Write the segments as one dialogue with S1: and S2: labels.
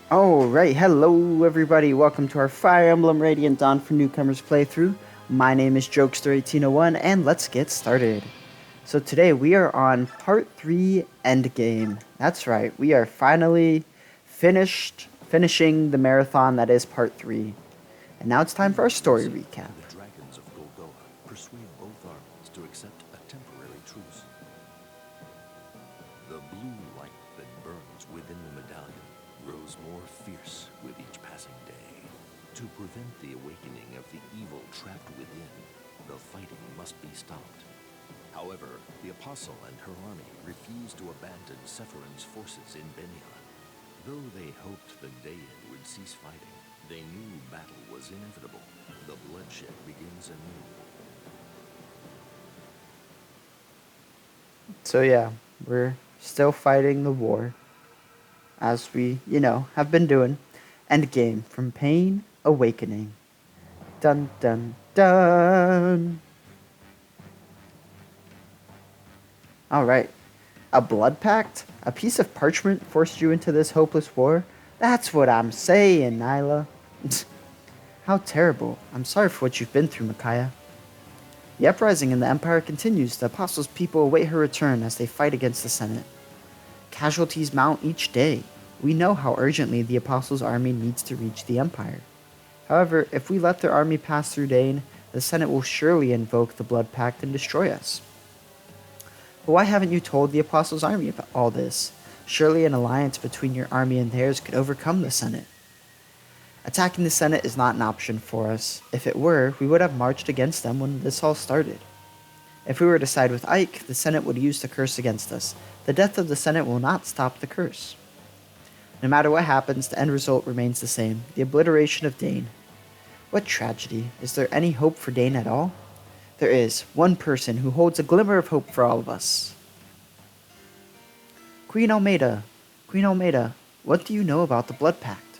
S1: Alright, hello everybody, welcome to our Fire Emblem Radiant Dawn for Newcomers playthrough. My name is Jokester1801 and let's get started. So today we are on part 3 Endgame. That's right, we are finally finishing the marathon that is part 3. And now it's time for our story recap.
S2: The dragons of Golgoa persuade both armies to accept a temporary truce. The blue light that burns within the medallion grows more fierce with each passing day. To prevent the awakening of the evil trapped within, the fighting must be stopped. However, the Apostle and her army refused to abandon Sephirin's forces in Benyon. Though they hoped the Daein would cease fighting, they knew battle was inevitable. The bloodshed begins anew.
S1: So yeah, we're still fighting the war. As we, have been doing. Endgame, from pain, awakening. Dun dun dun. Alright. A blood pact? A piece of parchment forced you into this hopeless war? That's what I'm saying, Nyla. How terrible. I'm sorry for what you've been through, Micaiah. The uprising in the Empire continues. The Apostles' people await her return as they fight against the Senate. Casualties mount each day. We know how urgently the Apostles' army needs to reach the Empire. However, if we let their army pass through Daein, the Senate will surely invoke the Blood Pact and destroy us. But why haven't you told the Apostles' army about all this? Surely an alliance between your army and theirs could overcome the Senate. Attacking the Senate is not an option for us. If it were, we would have marched against them when this all started. If we were to side with Ike, the Senate would use the curse against us. The death of the Senate will not stop the curse. No matter what happens, the end result remains the same, the obliteration of Daein. What tragedy. Is there any hope for Daein at all? There is, one person who holds a glimmer of hope for all of us. Queen Almeida, what do you know about the Blood Pact?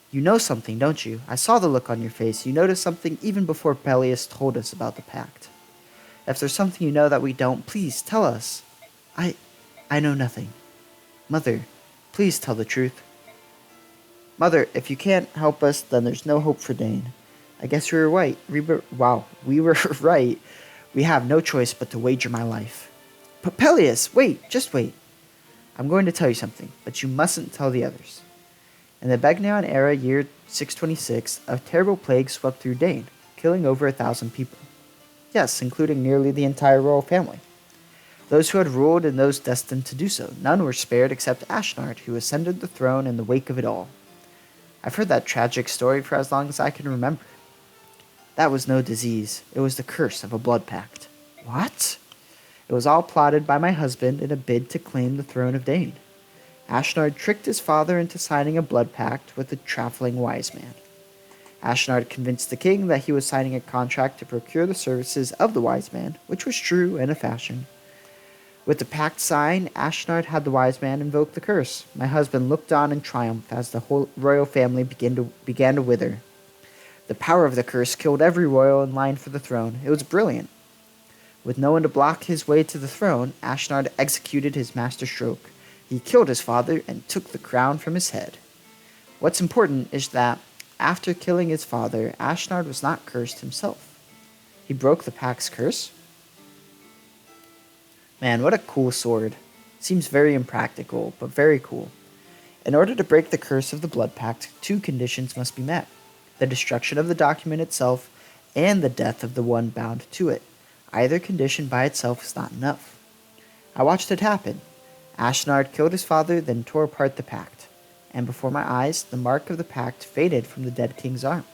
S1: You know something, don't you? I saw the look on your face. You noticed something even before Peleus told us about the pact. If there's something you know that we don't, please tell us. I know nothing. Mother, please tell the truth. Mother, if you can't help us, then there's no hope for Daein. I guess we were right. We were right. We have no choice but to wager my life. But Peleus, just wait. I'm going to tell you something, but you mustn't tell the others. In the Begnion era, year 626, a terrible plague swept through Daein, killing over 1,000 people. Yes, including nearly the entire royal family. Those who had ruled and those destined to do so. None were spared except Ashnard, who ascended the throne in the wake of it all. I've heard that tragic story for as long as I can remember. That was no disease. It was the curse of a blood pact. What? It was all plotted by my husband in a bid to claim the throne of Daein. Ashnard tricked his father into signing a blood pact with a traveling wise man. Ashnard convinced the king that he was signing a contract to procure the services of the wise man, which was true in a fashion. With the pact signed, Ashnard had the wise man invoke the curse. My husband looked on in triumph as the whole royal family began to wither. The power of the curse killed every royal in line for the throne. It was brilliant. With no one to block his way to the throne, Ashnard executed his master stroke. He killed his father and took the crown from his head. What's important is that after killing his father, Ashnard was not cursed himself. He broke the pact's curse. Man, what a cool sword. Seems very impractical, but very cool. In order to break the curse of the Blood Pact, two conditions must be met. The destruction of the document itself and the death of the one bound to it. Either condition by itself is not enough. I watched it happen. Ashnard killed his father, then tore apart the pact. And before my eyes, the mark of the pact faded from the dead king's arm.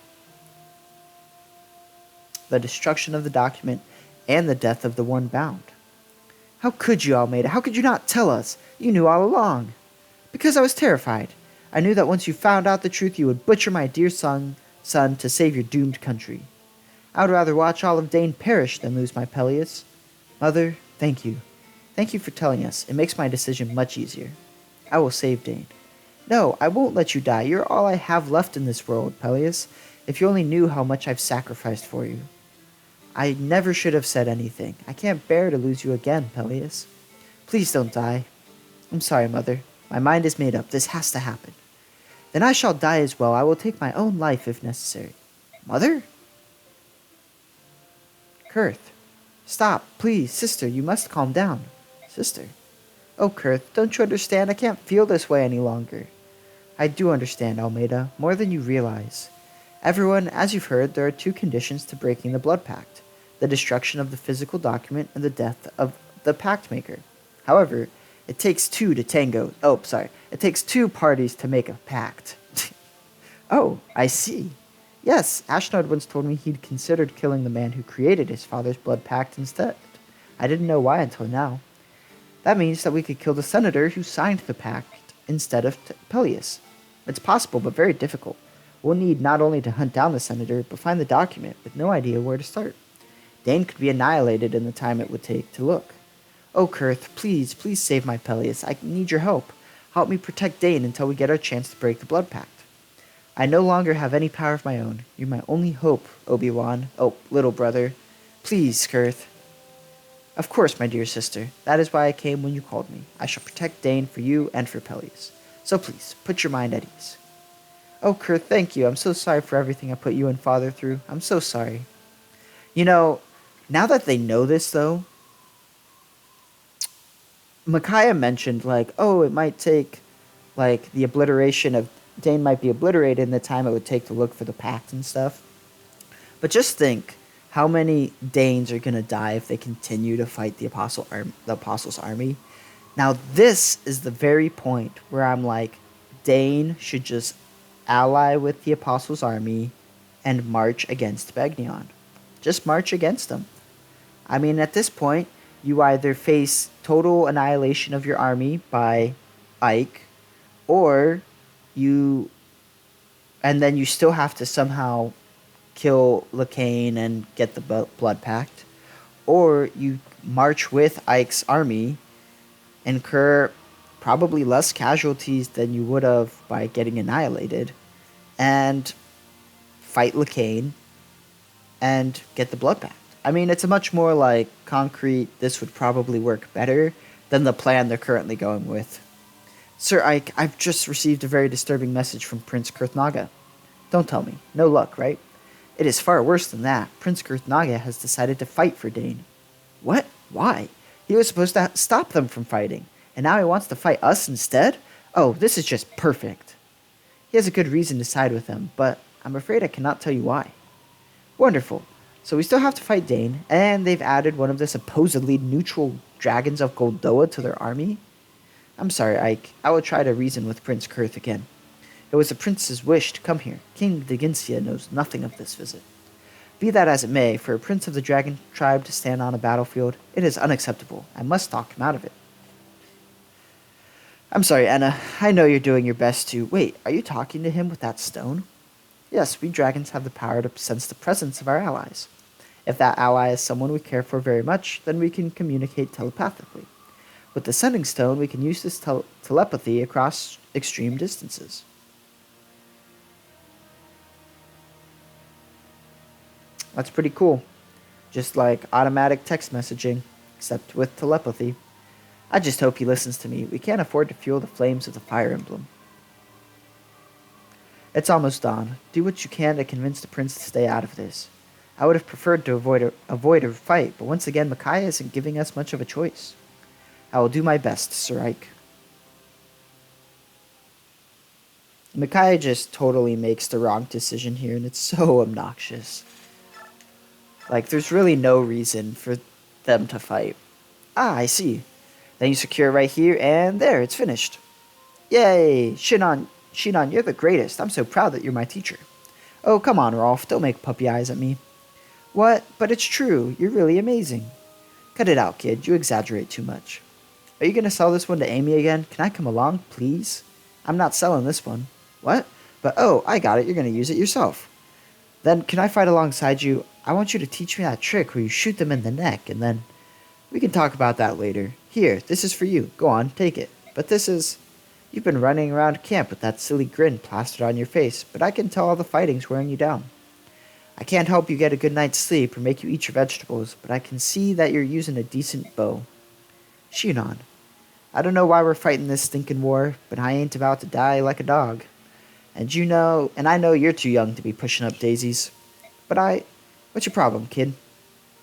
S1: The destruction of the document and the death of the one bound. How could you, Almeida? How could you not tell us? You knew all along. Because I was terrified. I knew that once you found out the truth, you would butcher my dear son to save your doomed country. I would rather watch all of Daein perish than lose my Peleus. Mother, thank you. Thank you for telling us. It makes my decision much easier. I will save Daein. No, I won't let you die. You're all I have left in this world, Peleus. If you only knew how much I've sacrificed for you. I never should have said anything. I can't bear to lose you again, Peleus. Please don't die. I'm sorry, Mother. My mind is made up. This has to happen. Then I shall die as well. I will take my own life if necessary. Mother? Kurth. Stop, please. Sister, you must calm down. Sister. Oh, Kurth, don't you understand? I can't feel this way any longer. I do understand, Almeida, more than you realize. Everyone, as you've heard, there are two conditions to breaking the blood pact: the destruction of the physical document and the death of the pact maker. However, it takes two to tango. Oh, sorry. It takes two parties to make a pact. Oh, I see. Yes, Ashnod once told me he'd considered killing the man who created his father's blood pact instead. I didn't know why until now. That means that we could kill the senator who signed the pact instead of Peleus. It's possible, but very difficult. We'll need not only to hunt down the senator, but find the document with no idea where to start. Dane could be annihilated in the time it would take to look. Oh, Kurth, please, please save my Peleus. I need your help. Help me protect Dane until we get our chance to break the blood pact. I no longer have any power of my own. You're my only hope, Obi-Wan. Oh, little brother. Please, Kurth. Of course, my dear sister. That is why I came when you called me. I shall protect Dane for you and for Peleus. So please, put your mind at ease. Oh, Kurth, thank you. I'm so sorry for everything I put you and Father through. I'm so sorry. You know, now that they know this, though, Micaiah mentioned, like, oh, it might take, like, the obliteration of Dane might be obliterated in the time it would take to look for the pact and stuff. But just think how many Danes are going to die if they continue to fight the Apostles' army. Now, this is the very point where I'm like, Dane should just ally with the Apostles' army and march against Begnion. Just march against them. I mean, at this point, you either face total annihilation of your army by Ike, or and then you still have to somehow kill Lacane and get the blood pact, or you march with Ike's army, incur probably less casualties than you would have by getting annihilated, and fight Lacane and get the blood pact. I mean, it's a much more like concrete, this would probably work better than the plan they're currently going with. Sir Ike, I've just received a very disturbing message from Prince Kurthnaga. Don't tell me. No luck, right? It is far worse than that. Prince Kurthnaga has decided to fight for Dane. What? Why? He was supposed to stop them from fighting, and now he wants to fight us instead? Oh, this is just perfect. He has a good reason to side with them, but I'm afraid I cannot tell you why. Wonderful. So we still have to fight Dane, and they've added one of the supposedly neutral dragons of Goldoa to their army? I'm sorry, Ike. I will try to reason with Prince Kurth again. It was the prince's wish to come here. King Deginsia knows nothing of this visit. Be that as it may, for a prince of the dragon tribe to stand on a battlefield, it is unacceptable. I must talk him out of it. I'm sorry, Anna. I know you're doing your best to... Wait, are you talking to him with that stone? Yes, we dragons have the power to sense the presence of our allies. If that ally is someone we care for very much, then we can communicate telepathically. With the sending stone, we can use this telepathy across extreme distances. That's pretty cool. Just like automatic text messaging, except with telepathy. I just hope he listens to me. We can't afford to fuel the flames of the fire emblem. It's almost dawn. Do what you can to convince the prince to stay out of this. I would have preferred to avoid a fight, but once again, Micaiah isn't giving us much of a choice. I will do my best, Sir Ike. Micaiah just totally makes the wrong decision here, and it's so obnoxious. Like, there's really no reason for them to fight. Ah, I see. Then you secure right here, and there, it's finished. Yay! Shinon, you're the greatest. I'm so proud that you're my teacher. Oh, come on, Rolf. Don't make puppy eyes at me. What? But it's true. You're really amazing. Cut it out, kid. You exaggerate too much. Are you going to sell this one to Amy again? Can I come along, please? I'm not selling this one. What? But oh, I got it. You're going to use it yourself. Then can I fight alongside you? I want you to teach me that trick where you shoot them in the neck, and then... We can talk about that later. Here, this is for you. Go on, take it. But this is... You've been running around camp with that silly grin plastered on your face, but I can tell all the fighting's wearing you down. I can't help you get a good night's sleep or make you eat your vegetables, but I can see that you're using a decent bow. Shinon, I don't know why we're fighting this stinking war, but I ain't about to die like a dog. And I know you're too young to be pushing up daisies. What's your problem, kid?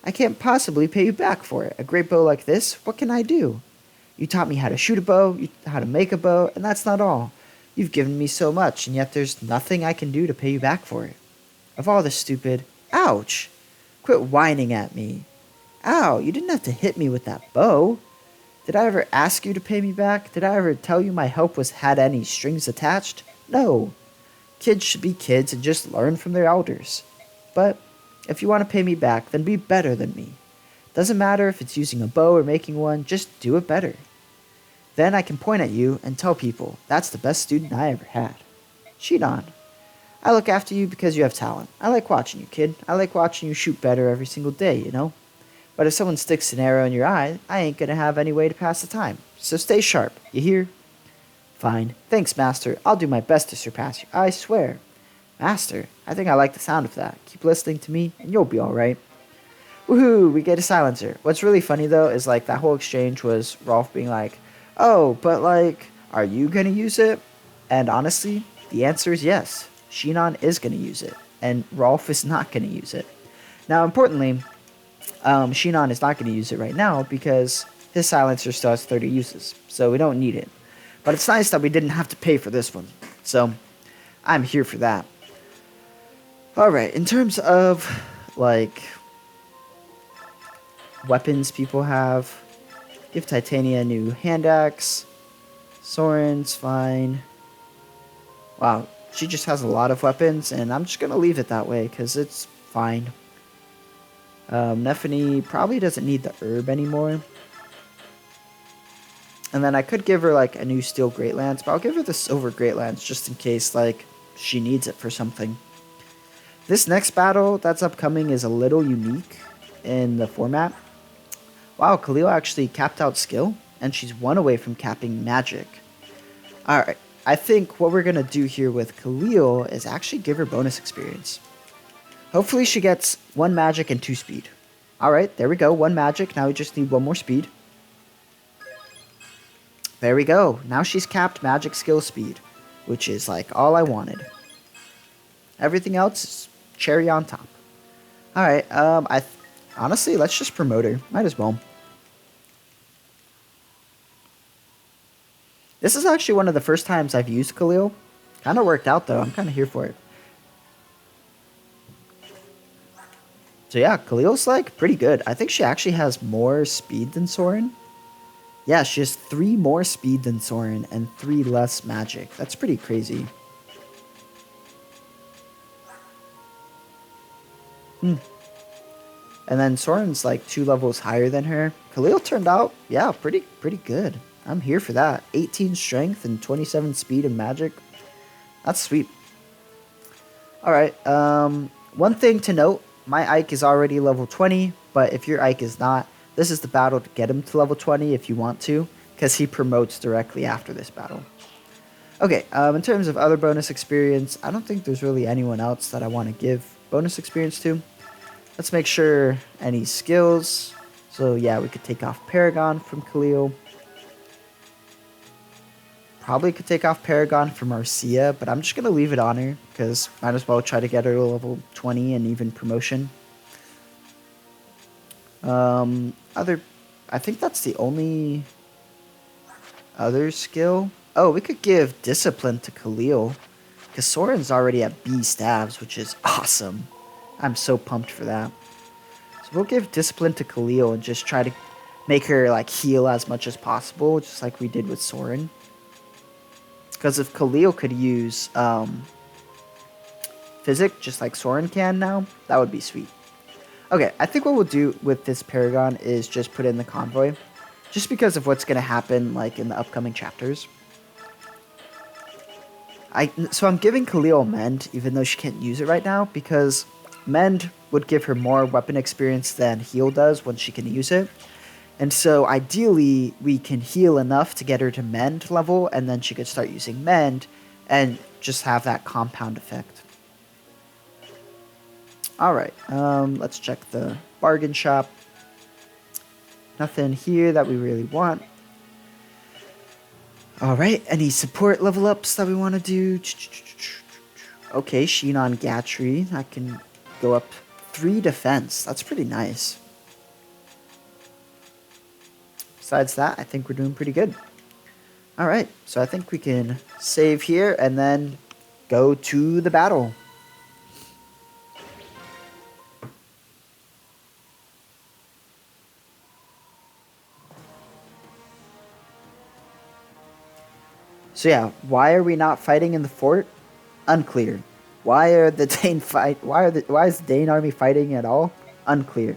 S1: I can't possibly pay you back for it. A great bow like this, what can I do? You taught me how to shoot a bow, how to make a bow, and that's not all. You've given me so much, and yet there's nothing I can do to pay you back for it. Of all the stupid... Ouch! Quit whining at me. Ow, you didn't have to hit me with that bow. Did I ever ask you to pay me back? Did I ever tell you my help had any strings attached? No. Kids should be kids and just learn from their elders. But if you want to pay me back, then be better than me. Doesn't matter if it's using a bow or making one, just do it better. Then I can point at you and tell people, that's the best student I ever had. Shinon, I look after you because you have talent. I like watching you, kid. I like watching you shoot better every single day, you know? But if someone sticks an arrow in your eye, I ain't gonna have any way to pass the time. So stay sharp, you hear? Fine. Thanks, Master. I'll do my best to surpass you, I swear. Master, I think I like the sound of that. Keep listening to me, and you'll be alright. Woohoo, we get a silencer. What's really funny, though, is, like, that whole exchange was Rolf being like, oh, but, like, are you gonna use it? And honestly, the answer is yes. Shinon is gonna use it, and Rolf is not gonna use it. Now, importantly, Shinon is not gonna use it right now because his silencer still has 30 uses, so we don't need it. But it's nice that we didn't have to pay for this one, so I'm here for that. Alright, in terms of, like, weapons people have, give Titania a new hand axe. Soren's fine. Wow, she just has a lot of weapons, and I'm just gonna leave it that way, because it's fine. Nephany probably doesn't need the herb anymore. And then I could give her, like, a new steel great lance, but I'll give her the silver great lance just in case, like, she needs it for something. This next battle that's upcoming is a little unique in the format. Wow, Calill actually capped out skill, and she's one away from capping magic. Alright, I think what we're going to do here with Calill is actually give her bonus experience. Hopefully she gets 1 magic and 2 speed. Alright, there we go, 1 magic, now we just need 1 more speed. There we go, now she's capped magic skill speed, which is like all I wanted. Everything else is cherry on top. Alright, honestly, let's just promote her. Might as well. This is actually one of the first times I've used Calill. Kind of worked out, though. I'm kind of here for it. So yeah, Kalill's, like, pretty good. I think she actually has more speed than Soren. Yeah, she has 3 more speed than Soren and 3 less magic. That's pretty crazy. And then Soren's like 2 levels higher than her. Calill turned out, yeah, pretty good. I'm here for that. 18 strength and 27 speed and magic. That's sweet. Alright, one thing to note, my Ike is already level 20, but if your Ike is not, this is the battle to get him to level 20 if you want to, because he promotes directly after this battle. Okay, in terms of other bonus experience, I don't think there's really anyone else that I want to give bonus experience to. Let's make sure any skills. So yeah, we could take off Paragon from Calill. Probably could take off Paragon from Marcia, but I'm just going to leave it on her, because might as well try to get her to level 20 and even promotion. I think that's the only other skill. Oh, we could give Discipline to Calill, because Soren's already at B stabs, which is awesome. I'm so pumped for that. So we'll give Discipline to Calill and just try to make her, like, heal as much as possible, just like we did with Soren. Because if Calill could use Physic, just like Soren can now, that would be sweet. Okay, I think what we'll do with this Paragon is just put in the Convoy, just because of what's going to happen, like, in the upcoming chapters. So I'm giving Calill Mend, even though she can't use it right now, because Mend would give her more weapon experience than Heal does when she can use it. And so ideally, we can heal enough to get her to Mend level, and then she could start using Mend and just have that compound effect. Alright, let's check the bargain shop. Nothing here that we really want. Alright, any support level ups that we want to do? Okay, Sheen on Gatry. I can go up 3 defense. That's pretty nice. Besides that, I think we're doing pretty good. Alright, so I think we can save here and then go to the battle. So yeah, why are we not fighting in the fort? Unclear. Why are the Dane fight? Why is the Dane army fighting at all? Unclear.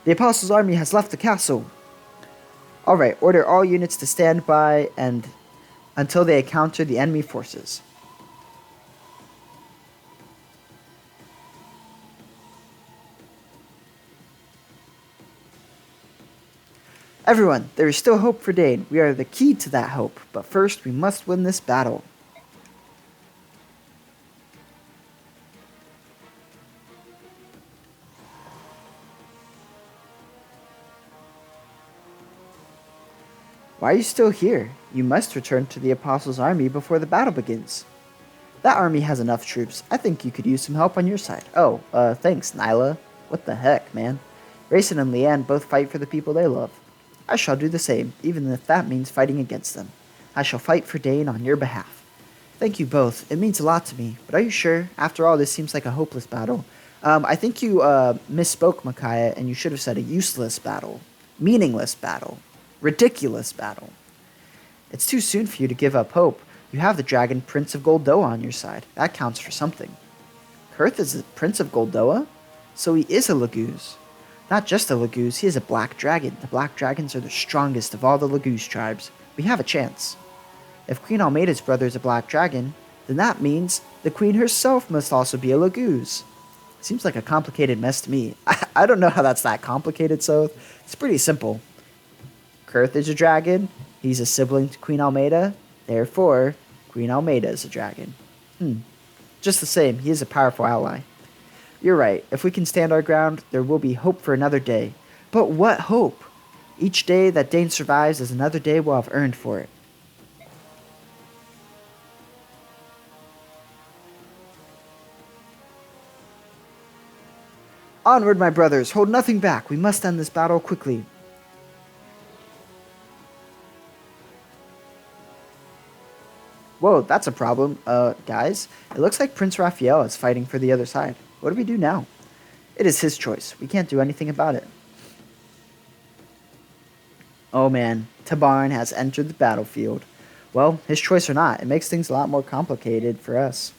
S1: The Apostles' army has left the castle. All right, order all units to stand by and until they encounter the enemy forces. Everyone, there is still hope for Dane. We are the key to that hope, but first we must win this battle. Why are you still here? You must return to the Apostles' army before the battle begins. That army has enough troops. I think you could use some help on your side. Oh, thanks, Nyla. What the heck, man? Rayson and Leanne both fight for the people they love. I shall do the same, even if that means fighting against them. I shall fight for Dane on your behalf. Thank you both. It means a lot to me. But are you sure? After all, this seems like a hopeless battle. I think you misspoke, Micaiah, and you should have said a useless battle. Meaningless battle. Ridiculous battle. It's too soon for you to give up hope. You have the dragon Prince of Goldoa on your side. That counts for something. Kurth is the Prince of Goldoa? So he is a Laguz. Not just a Laguz, he is a black dragon. The black dragons are the strongest of all the Laguz tribes. We have a chance. If Queen Almeida's brother is a black dragon, then that means the queen herself must also be a Laguz. Seems like a complicated mess to me. I don't know how that's that complicated, so it's pretty simple. Kurth is a dragon. He's a sibling to Queen Almeida. Therefore, Queen Almeida is a dragon. Just the same, he is a powerful ally. You're right. If we can stand our ground, there will be hope for another day. But what hope? Each day that Dane survives is another day we'll have earned for it. Onward, my brothers! Hold nothing back! We must end this battle quickly. Whoa, that's a problem. Guys, it looks like Prince Raphael is fighting for the other side. What do we do now? It is his choice. We can't do anything about it. Oh man, Tabarn has entered the battlefield. Well, his choice or not, it makes things a lot more complicated for us.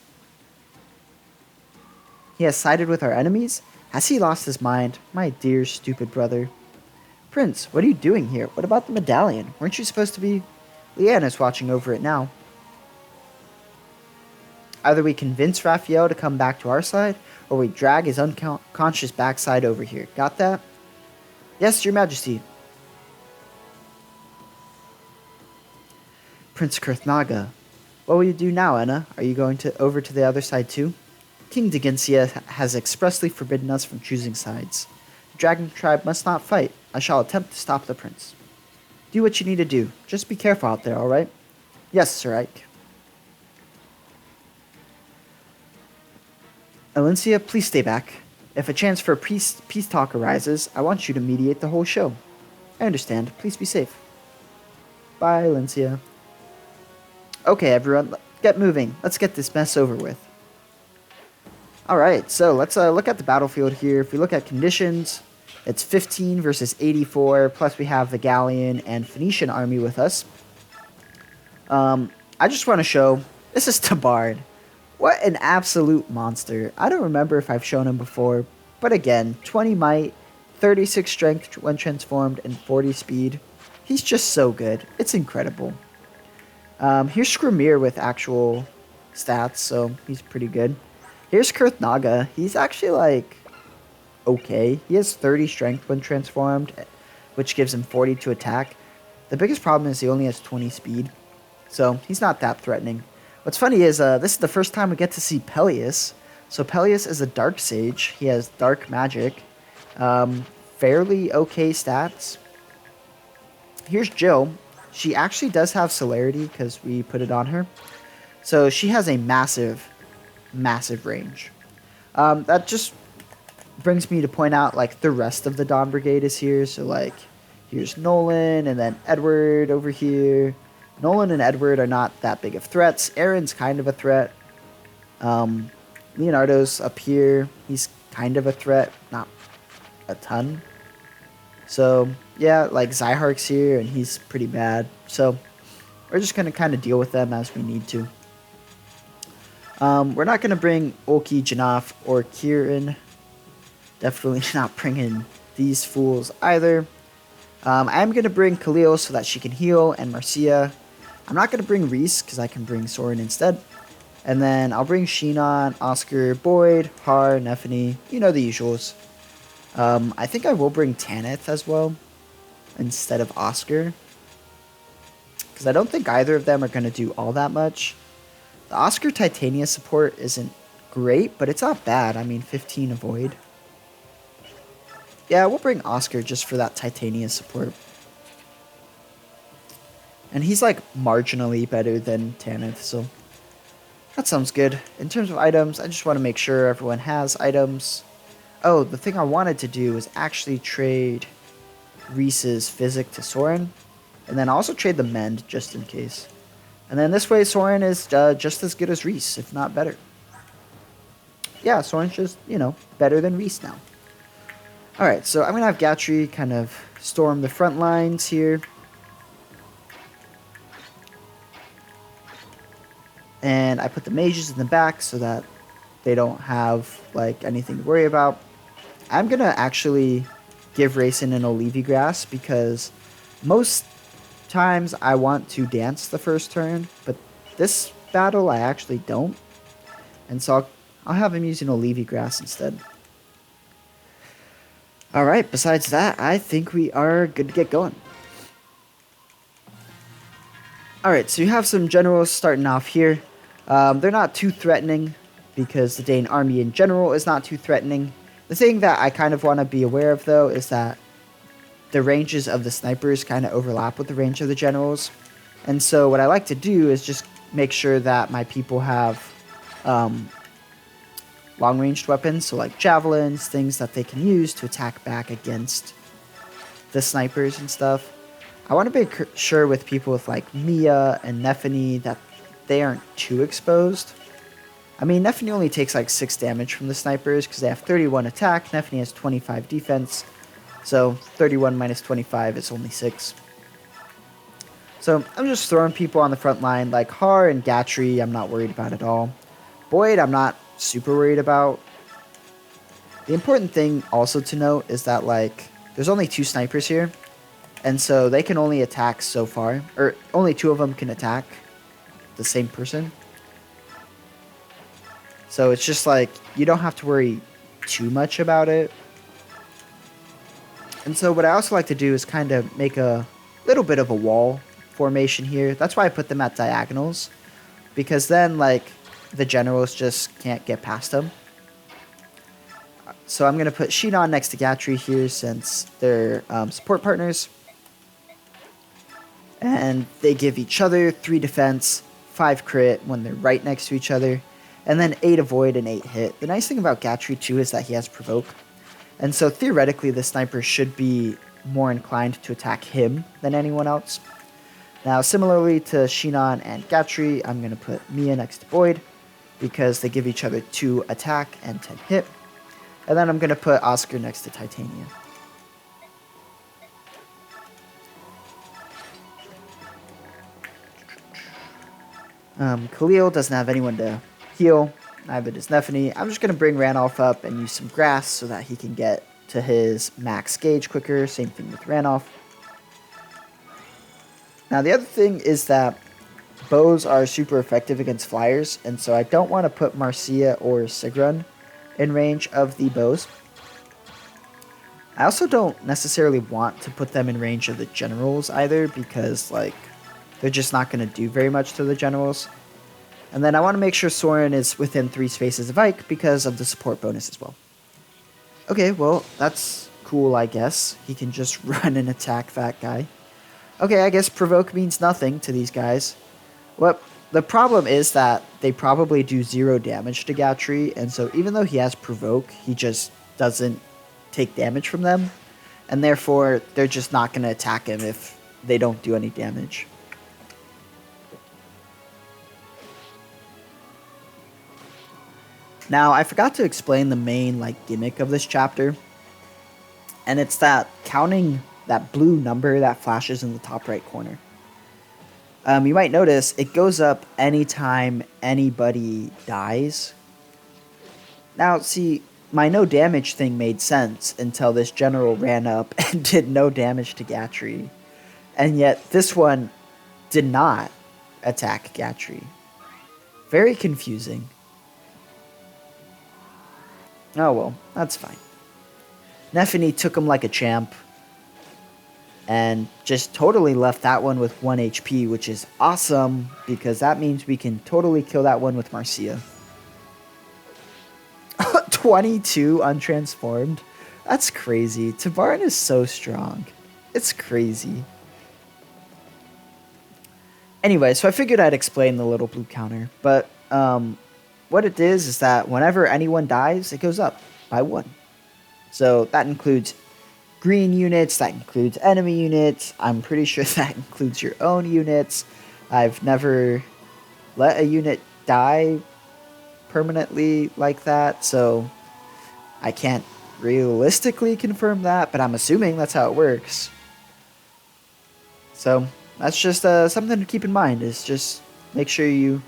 S1: He has sided with our enemies? Has he lost his mind? My dear, stupid brother. Prince, what are you doing here? What about the medallion? Weren't you supposed to be... Leanne is watching over it now. Either we convince Raphael to come back to our side, or we drag his unconscious backside over here. Got that? Yes, your majesty. Prince Kurthnaga. What will you do now, Enna? Are you going over to the other side too? King Degensia has expressly forbidden us from choosing sides. The dragon tribe must not fight. I shall attempt to stop the prince. Do what you need to do. Just be careful out there, alright? Yes, Sir Ike. Alencia, please stay back. If a chance for a peace talk arises, I want you to mediate the whole show. I understand. Please be safe. Bye, Alencia. Okay, everyone, get moving. Let's get this mess over with. Alright, so let's look at the battlefield here. If we look at conditions, it's 15 versus 84, plus we have the Gallian and Phoenician army with us. I just want to show, this is Tabard. What an absolute monster. I don't remember if I've shown him before, but again, 20 might, 36 strength when transformed, and 40 speed. He's just so good. It's incredible. Here's Skrymir with actual stats, so he's pretty good. Here's Kurthnaga. He's actually, like, okay. He has 30 strength when transformed, which gives him 40 to attack. The biggest problem is he only has 20 speed, so he's not that threatening. What's funny is this is the first time we get to see Peleus. So Peleus is a dark sage. He has dark magic. Fairly okay stats. Here's Jill. She actually does have celerity because we put it on her. So she has a massive massive range. That just brings me to point out like the rest of the Dawn Brigade is here. So like here's Nolan and then Edward over here. Nolan and Edward are not that big of threats. Aaron's kind of a threat. Um, Leonardo's up here. He's kind of a threat, not a ton. So yeah, like Zyhark's here and he's pretty bad. So we're just gonna kind of deal with them as we need to. We're not gonna bring Olki, Janaf, or Kieran. Definitely not bringing these fools either. I'm going to bring Calill so that she can heal, and Marcia. I'm not going to bring Reese because I can bring Soren instead. And then I'll bring Sheenon, Oscar, Boyd, Har, Nephany. You know the usuals. I think I will bring Tanith as well instead of Oscar. Because I don't think either of them are going to do all that much. The Oscar Titania support isn't great, but it's not bad. I mean, 15 avoid. Yeah, we'll bring Oscar just for that Titania support. And he's like marginally better than Tanith, so that sounds good. In terms of items, I just want to make sure everyone has items. Oh, the thing I wanted to do is actually trade Reese's Physic to Soren, and then also trade the Mend just in case. And then this way, Soren is just as good as Reese, if not better. Yeah, Soren's just, better than Reese now. Alright, so I'm going to have Gatry kind of storm the front lines here. And I put the mages in the back so that they don't have like anything to worry about. I'm going to actually give Rayson an Olevi Grass because most times I want to dance the first turn, but this battle I actually don't. And so I'll have him using Olevi Grass instead. Alright, besides that, I think we are good to get going. Alright, so you have some generals starting off here. They're not too threatening because the Dane army in general is not too threatening. The thing that I kind of want to be aware of, though, is that the ranges of the snipers kind of overlap with the range of the generals. And so what I like to do is just make sure that my people have long-ranged weapons, so like javelins, things that they can use to attack back against the snipers and stuff. I want to make sure with people with like Mia and Nephany that they aren't too exposed. I mean, Nephany only takes like 6 damage from the snipers because they have 31 attack. Nephany has 25 defense, so 31 minus 25 is only 6. So I'm just throwing people on the front line like Har and Gatry. I'm not worried about at all. Boyd, I'm not super worried about. The important thing also to note is that like there's only 2 snipers here, and so they can only attack so far, or only 2 of them can attack the same person. So it's just like you don't have to worry too much about it. And so what I also like to do is kind of make a little bit of a wall formation here. That's why I put them at diagonals, because then like the generals just can't get past them. So I'm going to put Sheenon next to Gatry here since they're support partners. And they give each other 3 defense, 5 crit when they're right next to each other, and then 8 avoid and 8 hit. The nice thing about Gatry too is that he has provoke. And so theoretically the sniper should be more inclined to attack him than anyone else. Now similarly to Sheenon and Gatry, I'm going to put Mia next to Boyd, because they give each other 2 attack and 10 hit. And then I'm going to put Oscar next to Titania. Calill doesn't have anyone to heal, neither does Nephany. I'm just going to bring Ranulf up and use some grass so that he can get to his max gauge quicker. Same thing with Ranulf. Now the other thing is that bows are super effective against flyers, and so I don't want to put Marcia or Sigrun in range of the bows. I also don't necessarily want to put them in range of the generals either, because like they're just not going to do very much to the generals. And then I want to make sure Soren is within 3 spaces of Ike because of the support bonus as well. Okay, well, that's cool, I guess. He can just run and attack that guy. Okay, I guess provoke means nothing to these guys. Well, The problem is that they probably do 0 damage to Gatry, and so even though he has Provoke, he just doesn't take damage from them, and therefore they're just not going to attack him if they don't do any damage. Now, I forgot to explain the main gimmick of this chapter, and it's that counting that blue number that flashes in the top right corner. You might notice it goes up anytime anybody dies. Now, see, my no damage thing made sense until this general ran up and did no damage to Gatry. And yet this one did not attack Gatry. Very confusing. Oh well, that's fine. Nefany took him like a champ and just totally left that one with 1 HP, which is awesome because that means we can totally kill that one with Marcia. 22 untransformed? That's crazy. Tabarin is so strong. It's crazy. Anyway, so I figured I'd explain the little blue counter, but what it is that whenever anyone dies, it goes up by 1. So that includes green units, that includes enemy units, I'm pretty sure that includes your own units. I've never let a unit die permanently like that, so I can't realistically confirm that, but I'm assuming that's how it works. So that's just something to keep in mind, is just make sure you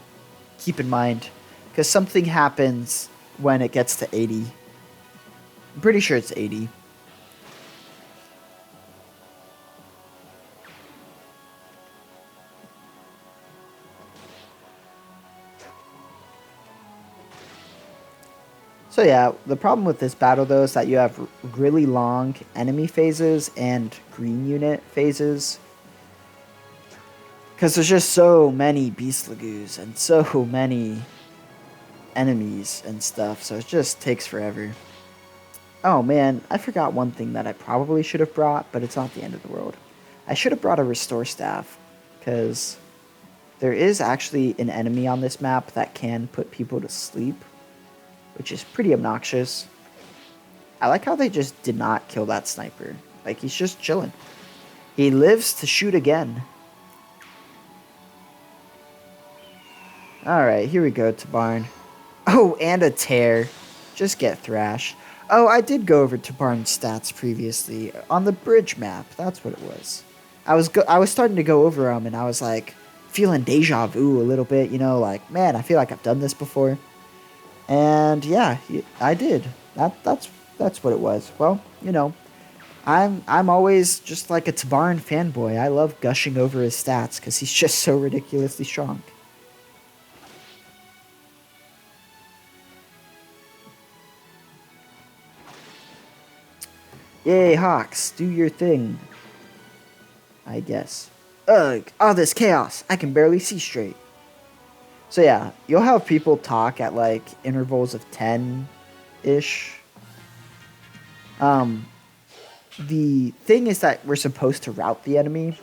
S1: keep in mind, because something happens when it gets to 80. I'm pretty sure it's 80. So yeah, the problem with this battle though is that you have really long enemy phases and green unit phases. Because there's just so many Beast Lagoos and so many enemies and stuff, so it just takes forever. Oh man, I forgot one thing that I probably should have brought, but it's not the end of the world. I should have brought a Restore Staff, because there is actually an enemy on this map that can put people to sleep, which is pretty obnoxious. I like how they just did not kill that sniper. Like, he's just chilling. He lives to shoot again. Alright, here we go, Tabarn. Oh, and a tear. Just get thrashed. Oh, I did go over Tabarn's stats previously on the bridge map. That's what it was. I was starting to go over them, and I was like feeling deja vu a little bit, you know, like, man, I feel like I've done this before. And yeah, I did. That's what it was. Well, you know, I'm always just like a Tabarn fanboy. I love gushing over his stats because he's just so ridiculously strong. Yay, Hawks, do your thing. I guess. Ugh, all this chaos. I can barely see straight. So yeah, you'll have people talk at like intervals of 10-ish. The thing is that we're supposed to rout the enemy,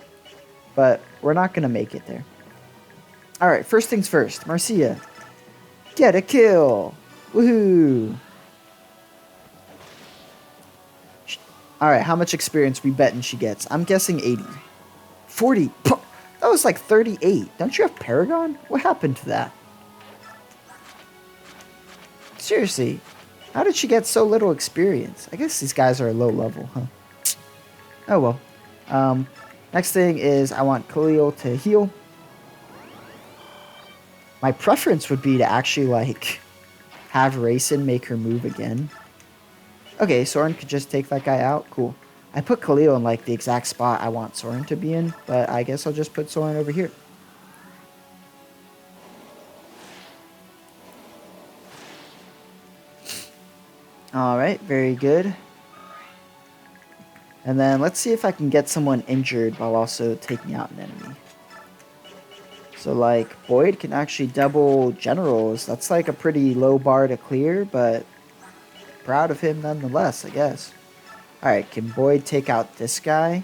S1: but we're not going to make it there. Alright, first things first. Marcia. Get a kill. Woohoo. Alright, how much experience we betting she gets? I'm guessing 80. 40. That was like 38. Don't you have Paragon? What happened to that? Seriously, how did she get so little experience? I guess these guys are low level, huh? Oh well. Next thing is I want Calill to heal. My preference would be to actually like have Rayson make her move again. Okay, Soren could just take that guy out. Cool. I put Calill in like the exact spot I want Soren to be in, but I guess I'll just put Soren over here. Alright, very good. And then let's see if I can get someone injured while also taking out an enemy. So like Boyd can actually double generals. That's like a pretty low bar to clear, but proud of him nonetheless, I guess. Alright, can Boyd take out this guy?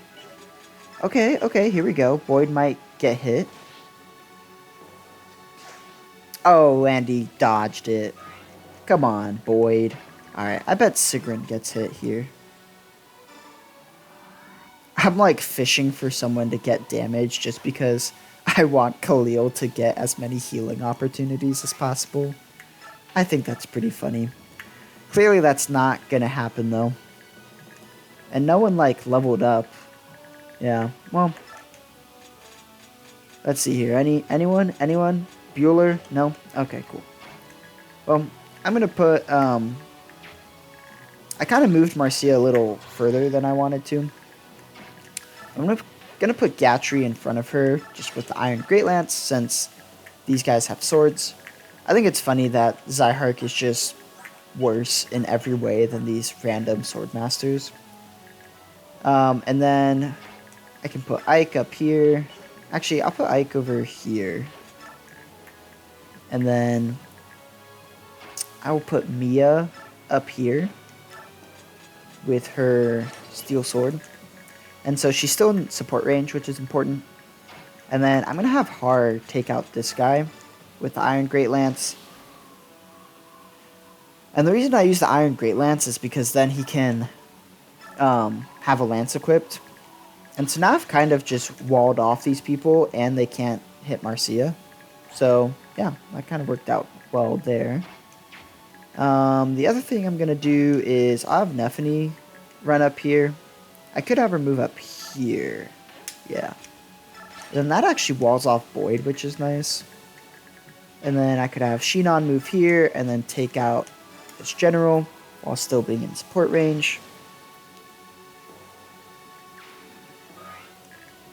S1: Okay, here we go. Boyd might get hit. Oh, and he dodged it. Come on, Boyd. Alright, I bet Sigrun gets hit here. I'm like fishing for someone to get damage just because I want Calill to get as many healing opportunities as possible. I think that's pretty funny. Clearly that's not gonna happen though. And no one like leveled up. Yeah, well. Let's see here. Anyone? Anyone? Bueller? No? Okay, cool. Well, I'm gonna put I kinda moved Marcia a little further than I wanted to. I'm gonna put Gatry in front of her just with the Iron Great Lance since these guys have swords. I think it's funny that Zyhark is just worse in every way than these random swordmasters. And then I can put Ike up here. Actually, I'll put Ike over here. And then I will put Mia up here with her steel sword. And so she's still in support range, which is important. And then I'm going to have Har take out this guy with the Iron Great Lance. And the reason I use the Iron Great Lance is because then he can have a lance equipped. And so now I've kind of just walled off these people and they can't hit Marcia. So yeah, that kind of worked out well there. The other thing I'm going to do is I'll have Nephany run up here. I could have her move up here. Yeah. Then that actually walls off Boyd, which is nice. And then I could have Shinon move here and then take out this general while still being in support range.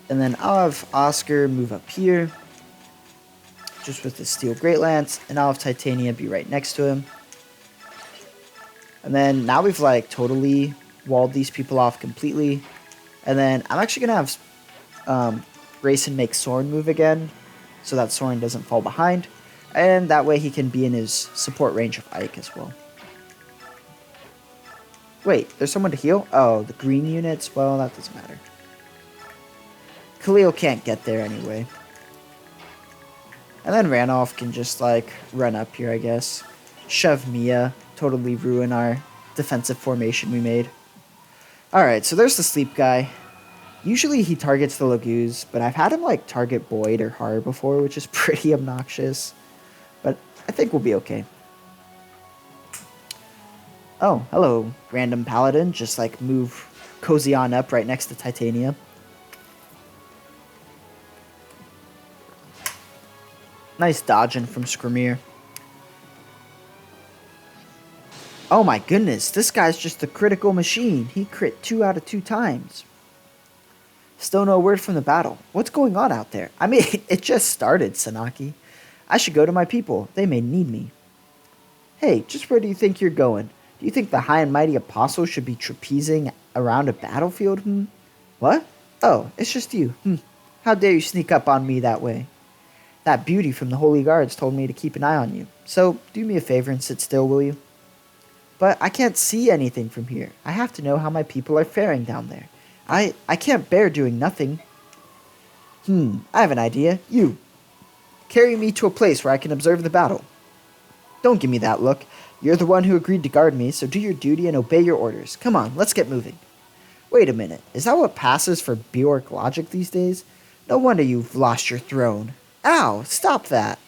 S1: And then I'll have Oscar move up here just with the Steel Great Lance, and I'll have Titania be right next to him. And then now we've like totally walled these people off completely. And then I'm actually going to have Grayson make Soren move again so that Soren doesn't fall behind. And that way he can be in his support range of Ike as well. Wait, there's someone to heal? Oh, the green units? Well, that doesn't matter. Calill can't get there anyway. And then Randolph can just like run up here, I guess. Shove Mia. Totally ruin our defensive formation we made. Alright, so there's the sleep guy. Usually he targets the Laguz, but I've had him like target Boyd or Har before, which is pretty obnoxious. But I think we'll be okay. Oh, hello, random paladin. Just like move cozy on up right next to Titania. Nice dodging from Skrimir. Oh my goodness, this guy's just a critical machine. He crit 2 out of 2 times. Still no word from the battle. What's going on out there? I mean, it just started, Sanaki. I should go to my people. They may need me. Hey, just where do you think you're going? Do you think the high and mighty apostle should be trapezing around a battlefield? What? Oh, it's just you. How dare you sneak up on me that way? That beauty from the Holy Guards told me to keep an eye on you. So, do me a favor and sit still, will you? But I can't see anything from here. I have to know how my people are faring down there. I can't bear doing nothing. I have an idea. You. Carry me to a place where I can observe the battle. Don't give me that look. You're the one who agreed to guard me, so do your duty and obey your orders. Come on, let's get moving. Wait a minute. Is that what passes for Bjork logic these days? No wonder you've lost your throne. Ow, stop that.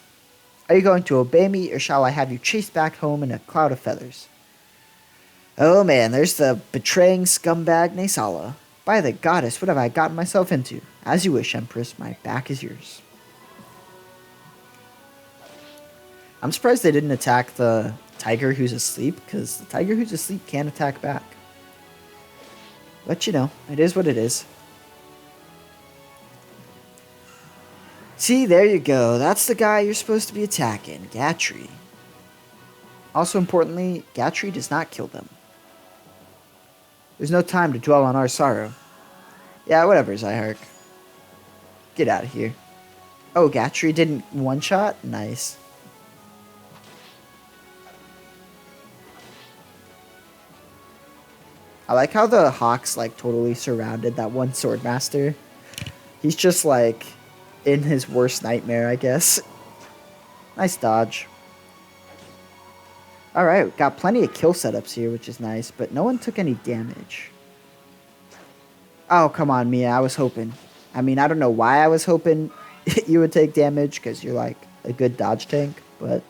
S1: Are you going to obey me, or shall I have you chased back home in a cloud of feathers? Oh man, there's the betraying scumbag Naysala. By the goddess, what have I gotten myself into? As you wish, Empress, my back is yours. I'm surprised they didn't attack the tiger who's asleep, because the tiger who's asleep can attack back. But you know, it is what it is. See, there you go. That's the guy you're supposed to be attacking, Gatry. Also importantly, Gatry does not kill them. There's no time to dwell on our sorrow. Yeah, whatever, Zyhark. Get out of here. Oh, Gatry didn't one-shot? Nice. I like how the Hawks, like, totally surrounded that one Swordmaster. He's just, like, in his worst nightmare, I guess. Nice dodge. Alright, got plenty of kill setups here, which is nice, but no one took any damage. Oh, come on, Mia. I was hoping. I mean, I don't know why I was hoping you would take damage, because you're like a good dodge tank, but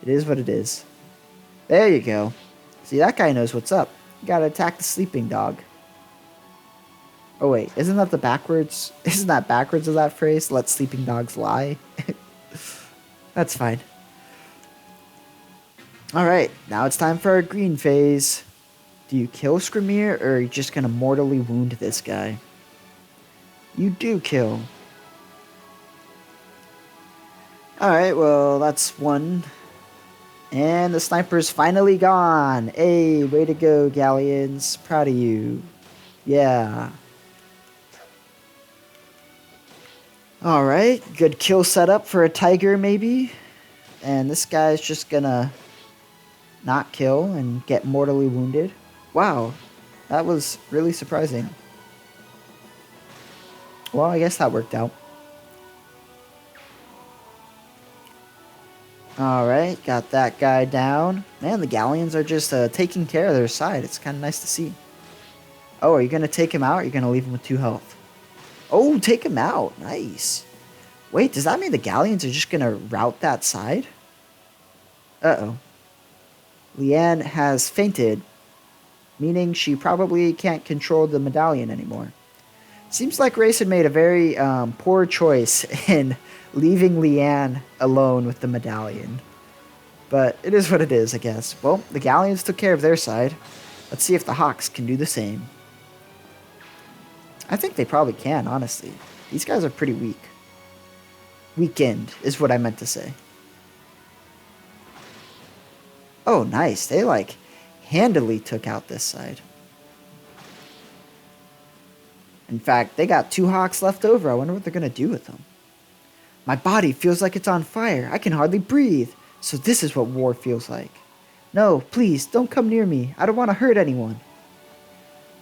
S1: it is what it is. There you go. See, that guy knows what's up. You gotta attack the sleeping dog. Oh wait, isn't that the backwards? Isn't that backwards of that phrase? Let sleeping dogs lie? That's fine. Alright, now it's time for our green phase. Do you kill Screamir, or are you just gonna mortally wound this guy? You do kill. Alright, well, that's one. And the sniper's finally gone. Hey, way to go, Galleons. Proud of you. Yeah. Alright, good kill setup for a tiger, maybe. And this guy's just gonna not kill and get mortally wounded. Wow, that was really surprising. Well, I guess that worked out. Alright, got that guy down. Man, the Galleons are just taking care of their side. It's kind of nice to see. Oh, are you going to take him out, or are you going to leave him with 2 health? Oh, take him out. Nice. Wait, does that mean the Galleons are just going to rout that side? Uh-oh. Leanne has fainted, meaning she probably can't control the medallion anymore. Seems like Race had made a very poor choice in leaving Leanne alone with the medallion. But it is what it is, I guess. Well, the Galleons took care of their side. Let's see if the Hawks can do the same. I think they probably can, honestly. These guys are pretty weak. Weakened is what I meant to say. Oh, nice. They, like, handily took out this side. In fact, they got 2 Hawks left over. I wonder what they're going to do with them. My body feels like it's on fire. I can hardly breathe. So this is what war feels like. No, please, don't come near me. I don't want to hurt anyone.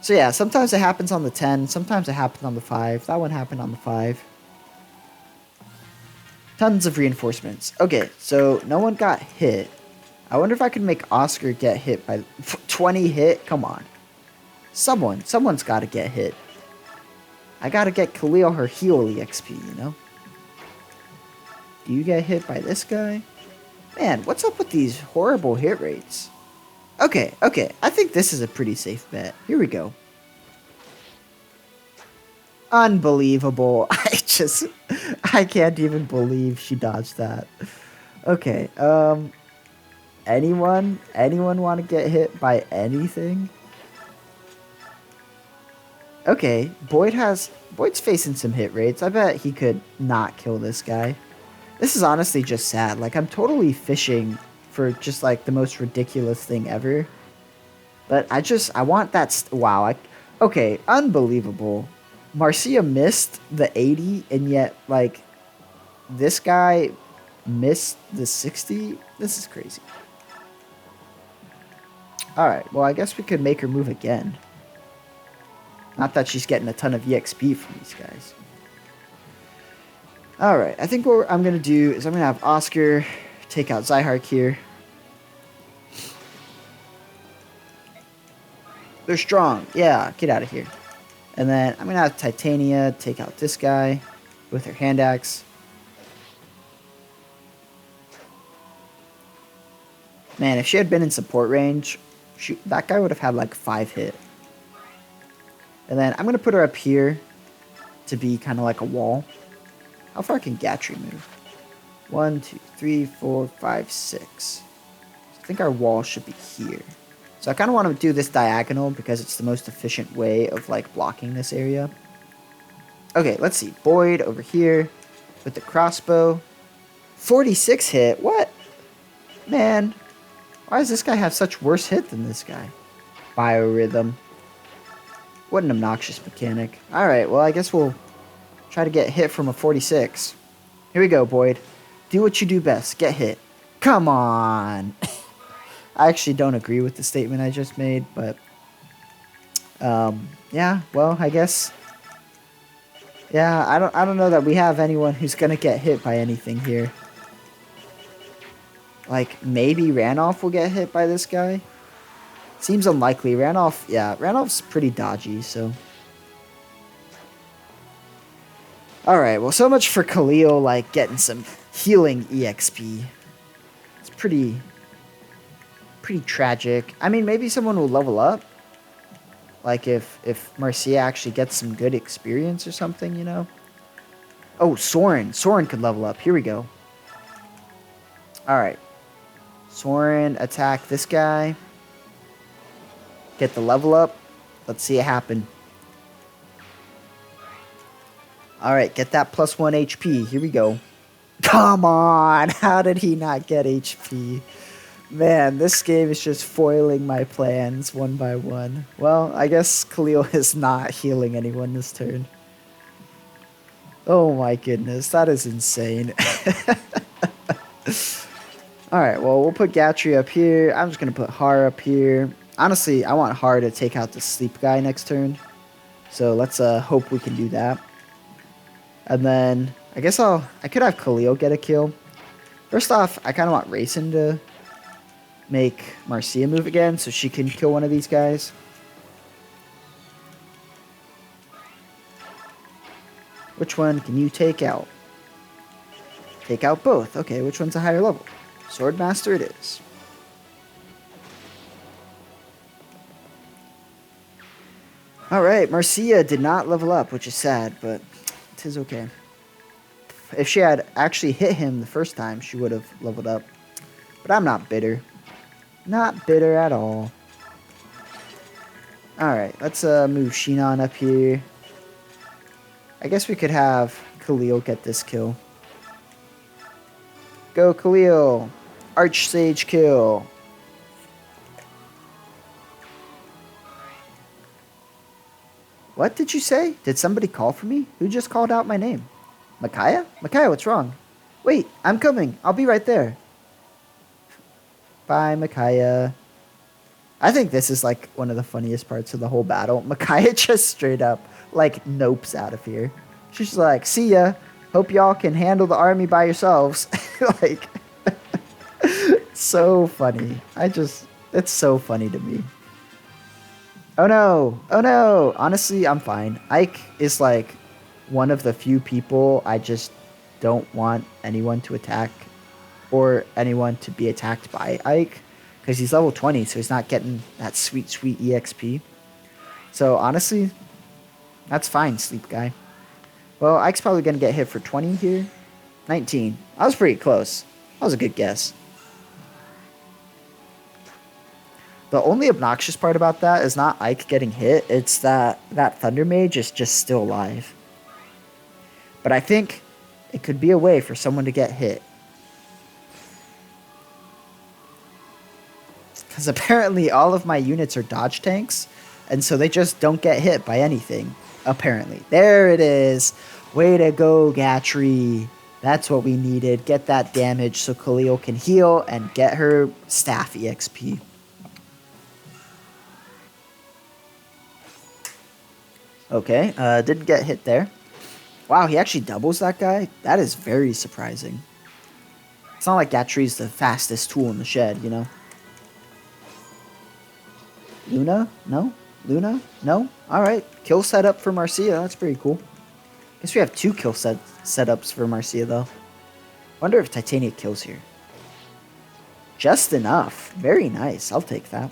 S1: So yeah, sometimes it happens on the 10. Sometimes it happens on the 5. That one happened on the 5. Tons of reinforcements. Okay, so no one got hit. I wonder if I could make Oscar get hit by 20 hit. Come on. Someone's got to get hit. I got to get Calill her heal EXP, you know? Do you get hit by this guy? Man, what's up with these horrible hit rates? Okay. I think this is a pretty safe bet. Here we go. Unbelievable. I can't even believe she dodged that. Okay, anyone want to get hit by anything? Okay, Boyd's facing some hit rates. I bet he could not kill this guy. This is honestly just sad. Like, I'm totally fishing for just, like, the most ridiculous thing ever. But I want that... wow. Okay, unbelievable. Marcia missed the 80, and yet, like, this guy missed the 60? This is crazy. Alright, well, I guess we could make her move again. Not that she's getting a ton of EXP from these guys. Alright, I think what I'm going to do is I'm going to have Oscar take out Zyhark here. They're strong. Yeah, get out of here. And then I'm going to have Titania take out this guy with her hand axe. Man, if she had been in support range, that guy would have had like 5 hit. And then I'm going to put her up here to be kind of like a wall. How far can Gatry move? 1, 2, 3, 4, 5, 6. I think our wall should be here. So I kind of want to do this diagonal because it's the most efficient way of like blocking this area. Okay, let's see. Boyd over here with the crossbow. 46 hit? What? Man, why does this guy have such worse hit than this guy? Biorhythm. What an obnoxious mechanic. Alright, well I guess we'll try to get hit from a 46. Here we go, Boyd. Do what you do best. Get hit. Come on! I actually don't agree with the statement I just made, but... yeah, well, I guess... yeah, I don't know that we have anyone who's gonna get hit by anything here. Like, maybe Ranoff will get hit by this guy. Seems unlikely. Ranoff, yeah, Ranoff's pretty dodgy, so. Alright, well, so much for Calill, like, getting some healing EXP. It's pretty tragic. I mean, maybe someone will level up. Like, if Marcia actually gets some good experience or something, you know? Oh, Soren. Soren could level up. Here we go. Alright. Soren, attack this guy. Get the level up. Let's see it happen. Alright, get that +1 HP. Here we go. Come on! How did he not get HP? Man, this game is just foiling my plans one by one. Well, I guess Calill is not healing anyone this turn. Oh my goodness, that is insane. Alright, well, we'll put Gatry up here. I'm just going to put Har up here. Honestly, I want Har to take out the sleep guy next turn. So let's hope we can do that. And then I guess I could have Calill get a kill. First off, I kind of want Rayson to make Marcia move again so she can kill one of these guys. Which one can you take out? Take out both. Okay, which one's a higher level? Swordmaster it is. Alright, Marcia did not level up, which is sad, but it is okay. If she had actually hit him the first time, she would have leveled up. But I'm not bitter. Not bitter at all. Alright, let's move Shinon up here. I guess we could have Calill get this kill. Go Calill! Archsage kill! What did you say? Did somebody call for me? Who just called out my name? Micaiah? Micaiah, what's wrong? Wait, I'm coming. I'll be right there. Bye, Micaiah. I think this is like one of the funniest parts of the whole battle. Micaiah just straight up like nopes out of here. She's like, see ya. Hope y'all can handle the army by yourselves. Like, so funny. It's so funny to me. Oh no! Oh no! Honestly, I'm fine. Ike is like one of the few people I just don't want anyone to attack or anyone to be attacked by Ike because he's level 20, so he's not getting that sweet, sweet EXP. So honestly, that's fine, sleep guy. Well, Ike's probably going to get hit for 20 here. 19. I was pretty close. That was a good guess. The only obnoxious part about that is not Ike getting hit. It's that Thunder Mage is just still alive. But I think it could be a way for someone to get hit. Because apparently all of my units are dodge tanks. And so they just don't get hit by anything. Apparently. There it is. Way to go, Gatry. That's what we needed. Get that damage so Calill can heal and get her staff EXP. Okay, didn't get hit there. Wow, he actually doubles that guy? That is very surprising. It's not like Gatry's the fastest tool in the shed, you know? Luna? No? Luna? No? Alright, kill setup for Marcia, that's pretty cool. Guess we have 2 kill setups for Marcia, though. Wonder if Titania kills here. Just enough. Very nice, I'll take that.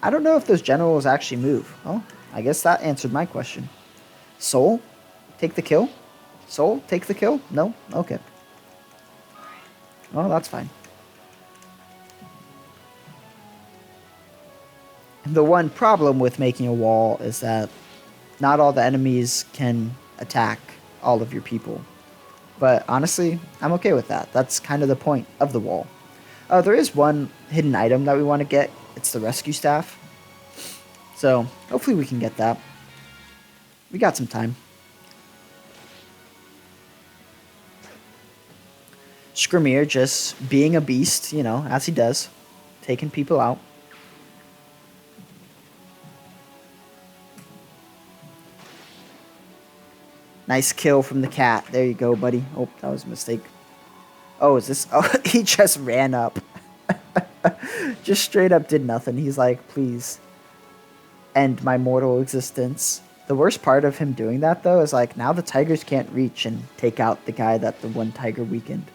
S1: I don't know if those generals actually move. Oh, I guess that answered my question. Soul, take the kill? Soul, take the kill? No? Okay. Oh, that's fine. The one problem with making a wall is that not all the enemies can attack all of your people. But honestly, I'm okay with that. That's kind of the point of the wall. There is one hidden item that we want to get. It's the rescue staff. So, hopefully we can get that. We got some time. Skrimir just being a beast, you know, as he does. Taking people out. Nice kill from the cat. There you go, buddy. Oh, that was a mistake. Oh, is this? Oh, he just ran up. Just straight up did nothing. He's like, please end my mortal existence. The worst part of him doing that, though, is like now the tigers can't reach and take out the guy that the one tiger weakened.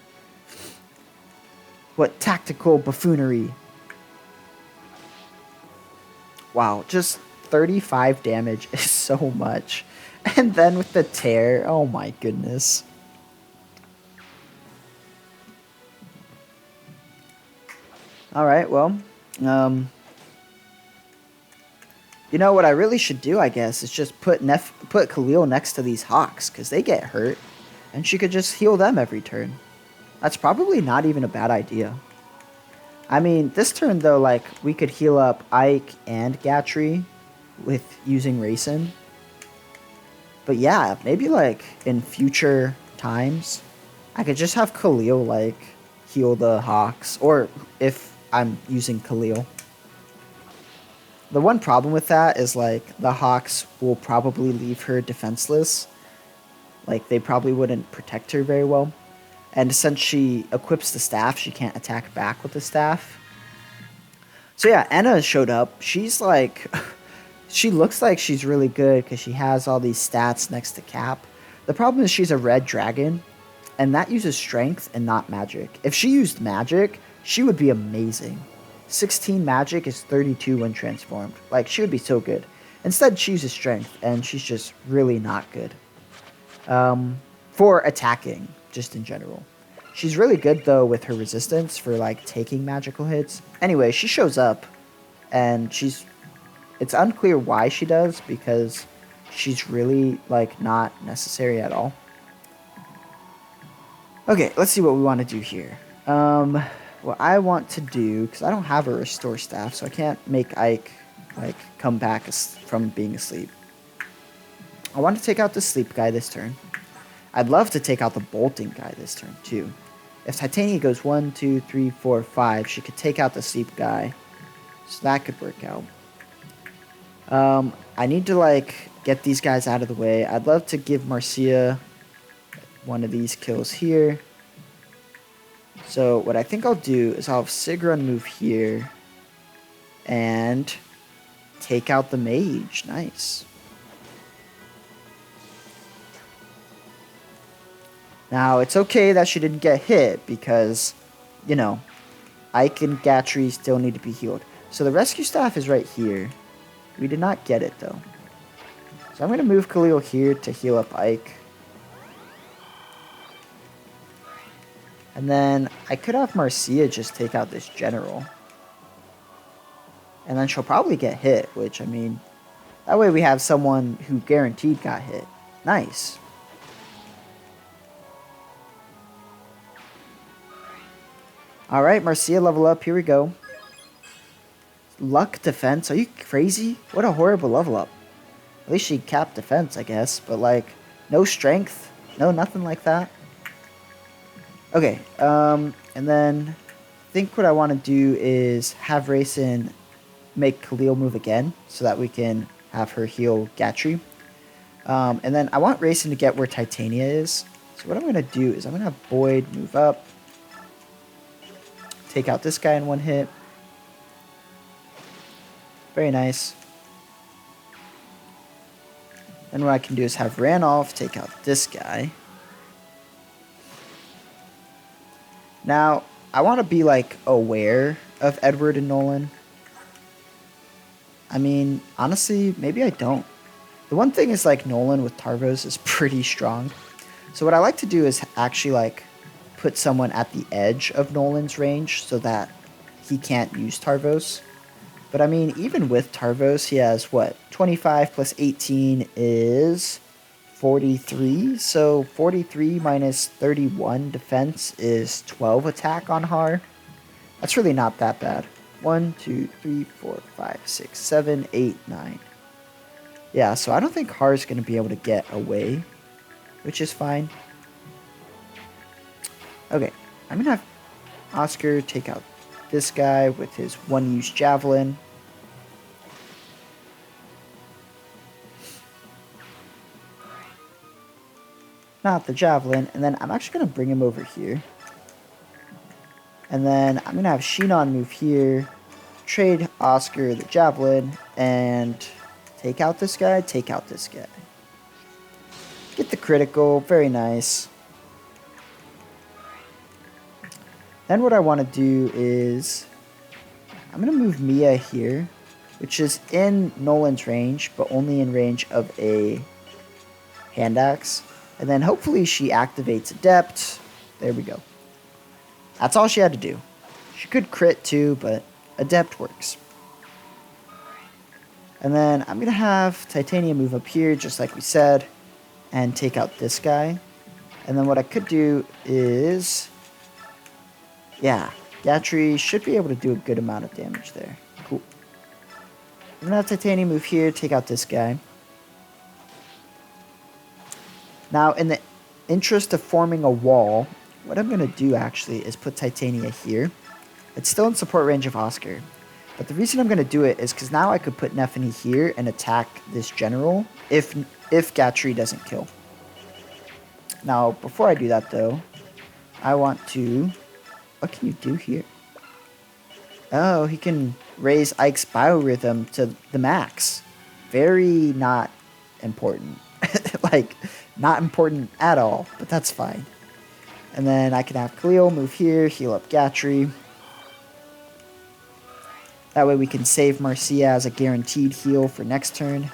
S1: What tactical buffoonery. Wow, just 35 damage is so much. And then with the tear, oh my goodness. Alright, well, um, you know what I really should do, I guess, is just put Calill next to these hawks, because they get hurt, and she could just heal them every turn. That's probably not even a bad idea. I mean, this turn, though, like, we could heal up Ike and Gatry with using Racin. But yeah, maybe, like, in future times, I could just have Calill, like, heal the hawks, or if I'm using Calill. The one problem with that is, like, the hawks will probably leave her defenseless. Like, they probably wouldn't protect her very well. And since she equips the staff, she can't attack back with the staff. So yeah, Anna showed up. She's like, she looks like she's really good because she has all these stats next to Cap. The problem is she's a red dragon, and that uses strength and not magic. If she used magic, she would be amazing. 16 magic is 32 when transformed. Like, she would be so good. Instead, she uses strength, and she's just really not good. For attacking, just in general. She's really good, though, with her resistance for, like, taking magical hits. Anyway, she shows up, and it's unclear why she does, because she's really, like, not necessary at all. Okay, let's see what we want to do here. What I want to do, because I don't have a restore staff, so I can't make Ike, like, come back from being asleep. I want to take out the sleep guy this turn. I'd love to take out the bolting guy this turn, too. If Titania goes 1, 2, 3, 4, 5, she could take out the sleep guy. So that could work out. I need to, like, get these guys out of the way. I'd love to give Marcia one of these kills here. So what I think I'll do is I'll have Sigrun move here and take out the mage. Nice. Now, it's okay that she didn't get hit because, you know, Ike and Gatry still need to be healed. So the rescue staff is right here. We did not get it, though. So I'm going to move Calill here to heal up Ike. And then I could have Marcia just take out this general. And then she'll probably get hit, which, I mean, that way we have someone who guaranteed got hit. Nice. Alright, Marcia, level up. Here we go. Luck defense? Are you crazy? What a horrible level up. At least she capped defense, I guess. But, like, no strength. No, nothing like that. Okay, and then I think what I want to do is have Racin make Calill move again so that we can have her heal Gatry. And then I want Racin to get where Titania is. So what I'm going to do is I'm going to have Boyd move up. Take out this guy in one hit. Very nice. Then what I can do is have Ranulph take out this guy. Now, I want to be, like, aware of Edward and Nolan. I mean, honestly, maybe I don't. The one thing is, like, Nolan with Tarvos is pretty strong. So what I like to do is actually, like, put someone at the edge of Nolan's range so that he can't use Tarvos. But, I mean, even with Tarvos, he has, what, 25 plus 18 is 43. So 43 minus 31 defense is 12 attack on Har. That's really not that bad. 1, 2, 3, 4, 5, 6, 7, 8, 9. Yeah, so I don't think Har's going to be able to get away, which is fine. Okay, I'm going to have Oscar take out this guy with his one-use javelin. Not the javelin, and then I'm actually going to bring him over here. And then I'm going to have Shinon move here, trade Oscar the Javelin, and take out this guy, take out this guy. Get the critical, very nice. Then what I want to do is, I'm going to move Mia here, which is in Nolan's range, but only in range of a hand axe. And then hopefully she activates Adept. There we go. That's all she had to do. She could crit too, but Adept works. And then I'm going to have Titania move up here, just like we said, and take out this guy. And then what I could do is, yeah, Gatry should be able to do a good amount of damage there. Cool. I'm going to have Titania move here, take out this guy. Now, in the interest of forming a wall, what I'm going to do actually is put Titania here. It's still in support range of Oscar. But the reason I'm going to do it is because now I could put Nephany here and attack this general if Gatry doesn't kill. Now, before I do that though, I want to... What can you do here? Oh, he can raise Ike's biorhythm to the max. Very not important. Like, not important at all, but that's fine. And then I can have Calill move here, heal up Gatry. That way we can save Marcia as a guaranteed heal for next turn.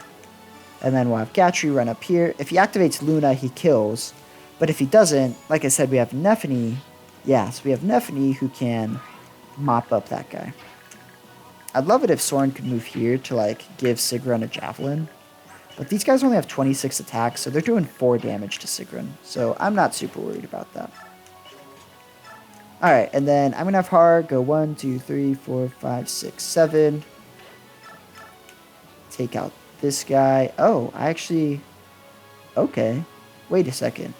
S1: And then we'll have Gatry run up here. If he activates Luna, he kills. But if he doesn't, like I said, we have Nephany. Yeah, so we have Nephany who can mop up that guy. I'd love it if Soren could move here to, like, give Sigrun a Javelin. But these guys only have 26 attacks, so they're doing 4 damage to Sigrun. So I'm not super worried about that. Alright, and then I'm going to have Har go 1, 2, 3, 4, 5, 6, 7. Take out this guy. Oh, I actually... Okay. Wait a second.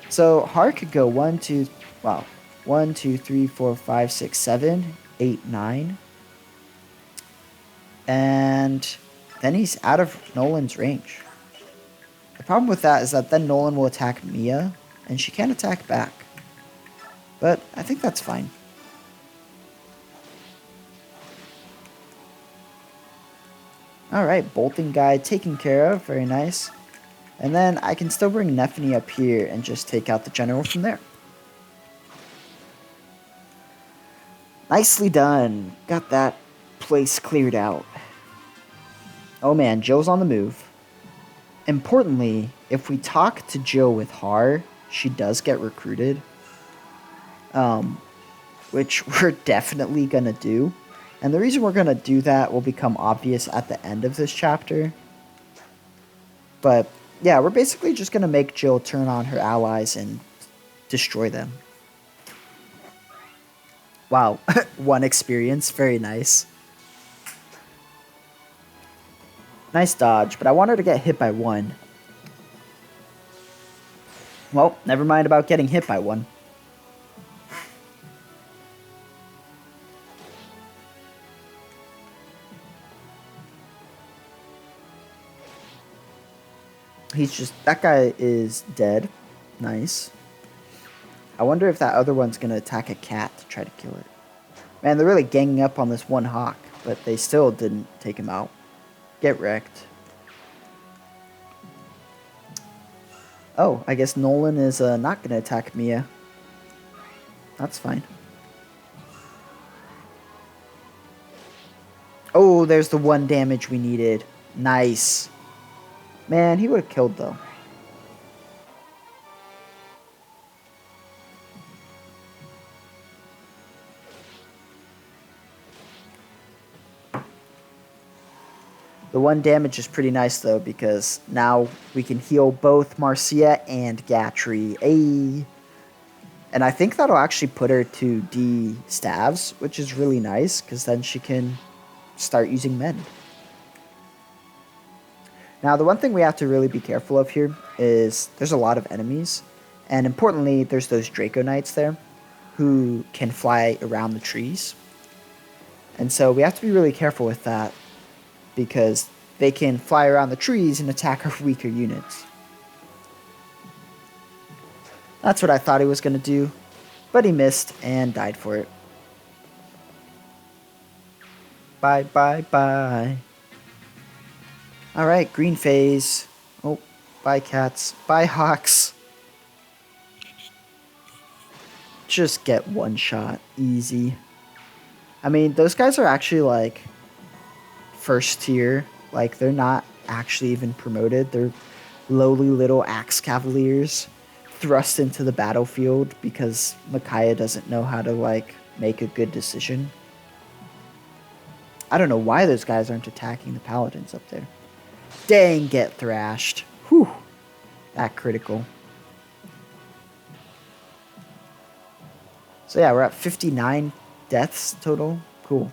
S1: So Har could go 1, 2... Wow. 1, 2, 3, 4, 5, 6, 7, 8, 9. And then he's out of Nolan's range. The problem with that is that then Nolan will attack Mia, and she can't attack back. But I think that's fine. Alright, bolting guy taken care of. Very nice. And then I can still bring Nephany up here and just take out the general from there. Nicely done. Got that place cleared out. Oh man, Jill's on the move. Importantly, if we talk to Jill with Har, she does get recruited. Which we're definitely going to do. And the reason we're going to do that will become obvious at the end of this chapter. But yeah, we're basically just going to make Jill turn on her allies and destroy them. Wow, 1 experience, very nice. Nice dodge, but I want her to get hit by 1. Well, never mind about getting hit by 1. That guy is dead. Nice. I wonder if that other one's going to attack a cat to try to kill it. Man, they're really ganging up on this one hawk, but they still didn't take him out. Get wrecked. Oh, I guess Nolan is not going to attack Mia. That's fine. Oh, there's the 1 damage we needed. Nice. Man, he would have killed, though. The 1 damage is pretty nice, though, because now we can heal both Marcia and Gatry. Ayy. And I think that'll actually put her to D staves, which is really nice, because then she can start using Mend. Now, the one thing we have to really be careful of here is there's a lot of enemies. And importantly, there's those Draco Knights there who can fly around the trees. And so we have to be really careful with that because they can fly around the trees and attack our weaker units. That's what I thought he was going to do. But he missed and died for it. Bye, bye, bye. Alright, green phase. Oh, bye, cats. Bye, hawks. Just get one shot. Easy. I mean, those guys are actually, like, first tier. Like, they're not actually even promoted. They're lowly little axe cavaliers thrust into the battlefield because Micaiah doesn't know how to, like, make a good decision. I don't know why those guys aren't attacking the paladins up there. Dang, get thrashed. Whew. That critical. So yeah, we're at 59 deaths total. Cool.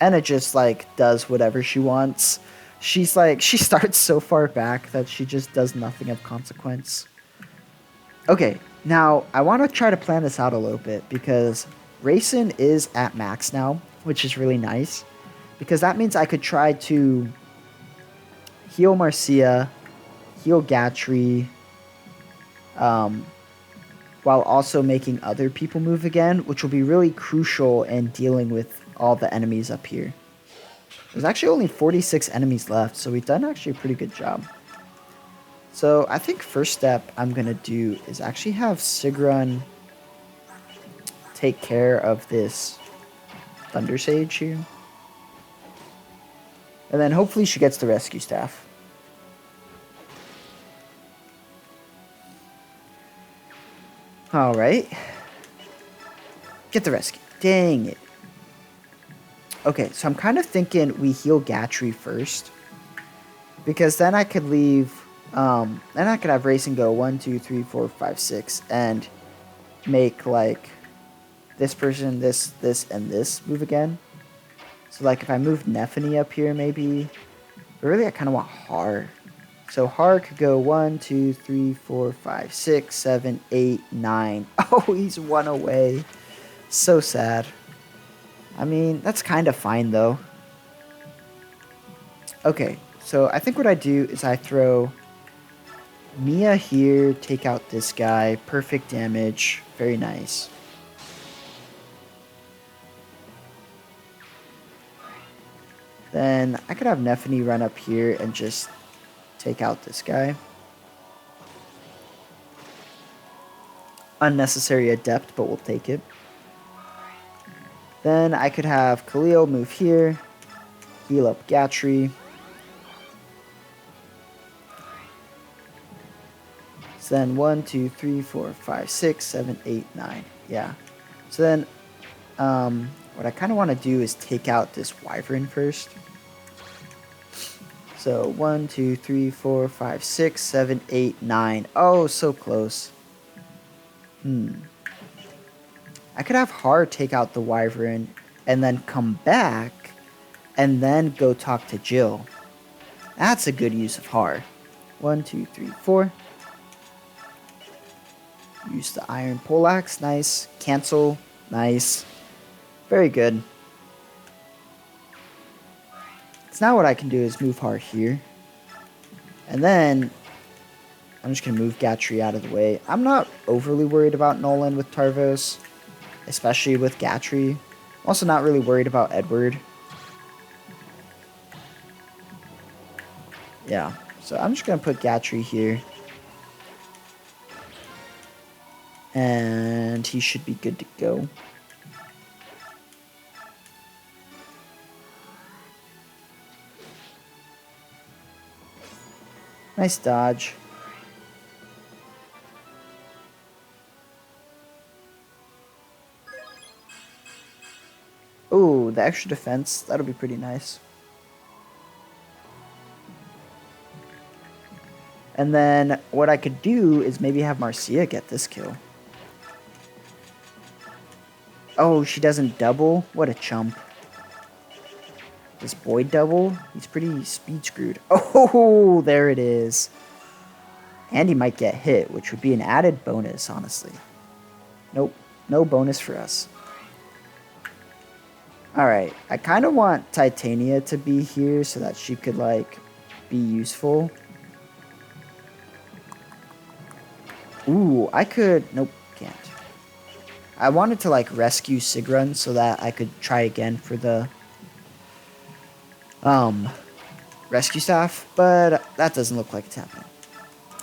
S1: And it just, like, does whatever she wants. She's like, she starts so far back that she just does nothing of consequence. Okay, now I want to try to plan this out a little bit because Rayson is at max now, which is really nice. Because that means I could try to heal Marcia, heal Gatry, while also making other people move again, which will be really crucial in dealing with all the enemies up here. There's actually only 46 enemies left, so we've done actually a pretty good job. So I think first step I'm going to do is actually have Sigrun take care of this Thunder Sage here. And then hopefully she gets the rescue staff. Alright. Get the rescue. Dang it. Okay, so I'm kind of thinking we heal Gatry first. Because then I could leave... then I could have Racing go 1, 2, 3, 4, 5, 6. And make, like... this person, this, and this move again. So, like, if I move Nephany up here, maybe... But really, I kind of want Har. So Har could go 1, 2, 3, 4, 5, 6, 7, 8, 9. Oh, he's 1 away. So sad. I mean, that's kind of fine, though. Okay, so I think what I do is I throw Mia here, take out this guy. Perfect damage. Very nice. Then I could have Nephany run up here and just take out this guy. Unnecessary adept, but we'll take it. Then I could have Calill move here, heal up Gatry. So then 1, 2, 3, 4, 5, 6, 7, 8, 9. Yeah. So then what I kind of want to do is take out this Wyvern first. So 1, 2, 3, 4, 5, 6, 7, 8, 9. Oh, so close. I could have Har take out the Wyvern and then come back and then go talk to Jill. That's a good use of Har. 1, 2, 3, 4. Use the Iron Poleaxe. Nice. Cancel. Nice. Very good. So now what I can do is move Har here. And then I'm just going to move Gatry out of the way. I'm not overly worried about Nolan with Tarvos, especially with Gatry. I'm also not really worried about Edward. Yeah, so I'm just going to put Gatry here. And he should be good to go. Nice dodge. Ooh, the extra defense. That'll be pretty nice. And then what I could do is maybe have Marcia get this kill. Oh, she doesn't double? What a chump. Does Boyd double? He's pretty speed screwed. Oh, there it is. And he might get hit, which would be an added bonus, honestly. Nope, no bonus for us. Alright, I kind of want Titania to be here so that she could, like, be useful. Ooh, I could... Nope, can't. I wanted to, like, rescue Sigrun so that I could try again for the, rescue staff, but that doesn't look like it's happening.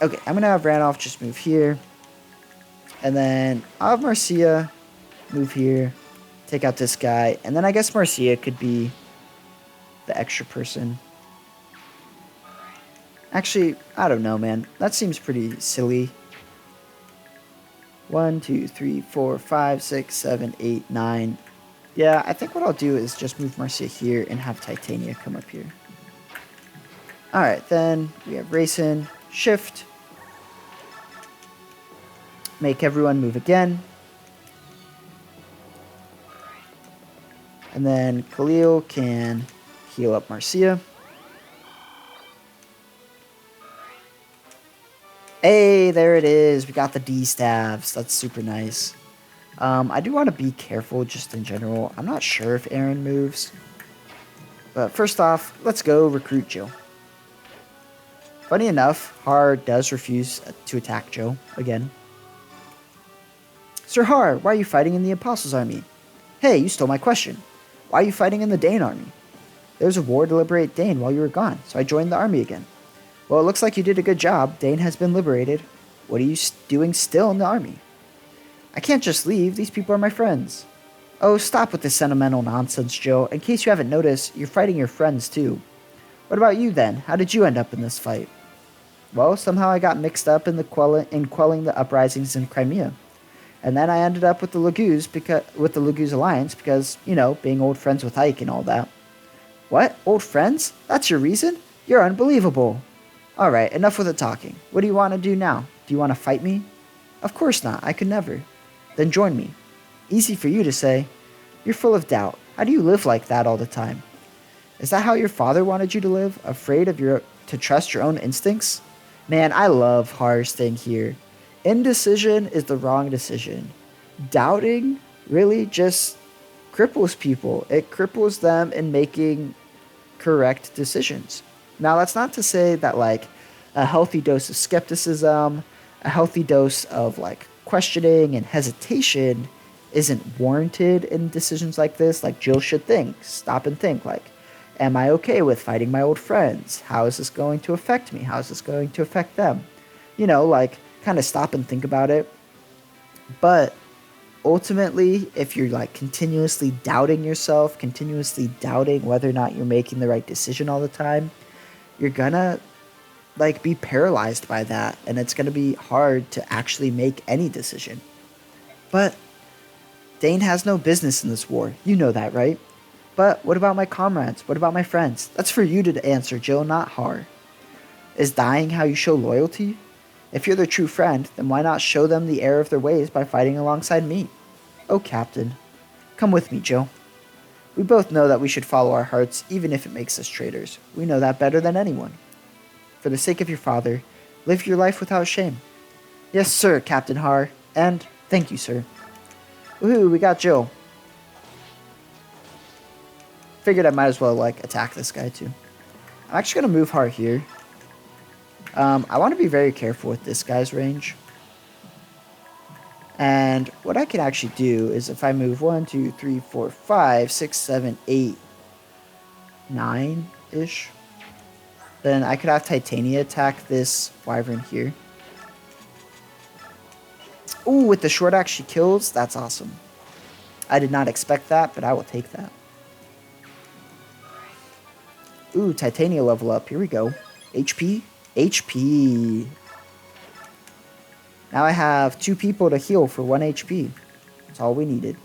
S1: Okay, I'm gonna have Randolph just move here. And then I'll have Marcia move here, take out this guy, and then I guess Marcia could be the extra person. Actually, I don't know, man. That seems pretty silly. 1, 2, 3, 4, 5, 6, 7, 8, 9. Yeah, I think what I'll do is just move Marcia here and have Titania come up here. Alright, then we have Racing, Shift. Make everyone move again. And then Calill can heal up Marcia. Hey, there it is. We got the D-staves. That's super nice. I do want to be careful just in general. I'm not sure if Aaron moves. But first off, let's go recruit Jill. Funny enough, Har does refuse to attack Joe again. Sir Har, why are you fighting in the Apostles' army? Hey, you stole my question. Why are you fighting in the Dane army? There was a war to liberate Dane while you were gone, so I joined the army again. Well, it looks like you did a good job. Dane has been liberated. What are you doing still in the army? I can't just leave. These people are my friends. Oh, stop with this sentimental nonsense, Joe. In case you haven't noticed, you're fighting your friends too. What about you then? How did you end up in this fight? Well, somehow I got mixed up in quelling the uprisings in Crimea. And then I ended up with the Laguz Alliance because, you know, being old friends with Ike and all that. What? Old friends? That's your reason? You're unbelievable. Alright, enough with the talking. What do you want to do now? Do you want to fight me? Of course not, I could never. Then join me. Easy for you to say. You're full of doubt. How do you live like that all the time? Is that how your father wanted you to live? Afraid to trust your own instincts? Man, I love Har's thing here. Indecision is the wrong decision. Doubting really just cripples people. It cripples them in making correct decisions. Now, that's not to say that, like, a healthy dose of skepticism, a healthy dose of, like, questioning and hesitation isn't warranted in decisions like this. Like, Jill should stop and think, like, am I okay with fighting my old friends? How is this going to affect me? How is this going to affect them? You know, like, kind of stop and think about it. But ultimately, if you're, like, continuously doubting yourself, continuously doubting whether or not you're making the right decision all the time, you're gonna, like, be paralyzed by that, and it's gonna be hard to actually make any decision. But Dane has no business in this war. You know that, right? But what about my comrades? What about my friends? That's for you to answer, Jill, not Har. Is dying how you show loyalty? If you're their true friend, then why not show them the error of their ways by fighting alongside me? Oh, Captain. Come with me, Jill. We both know that we should follow our hearts, even if it makes us traitors. We know that better than anyone. For the sake of your father, live your life without shame. Yes, sir, Captain Har. And thank you, sir. Woohoo, we got Jill. Figured I might as well, like, attack this guy, too. I'm actually going to move Har here. I want to be very careful with this guy's range. And what I can actually do is if I move 1, 2, 3, 4, 5, 6, 7, 8, 9-ish, then I could have Titania attack this wyvern here. Ooh, with the short axe she kills. That's awesome. I did not expect that, but I will take that. Ooh, Titania level up. Here we go. HP. HP. Now I have 2 people to heal for 1 HP. That's all we needed.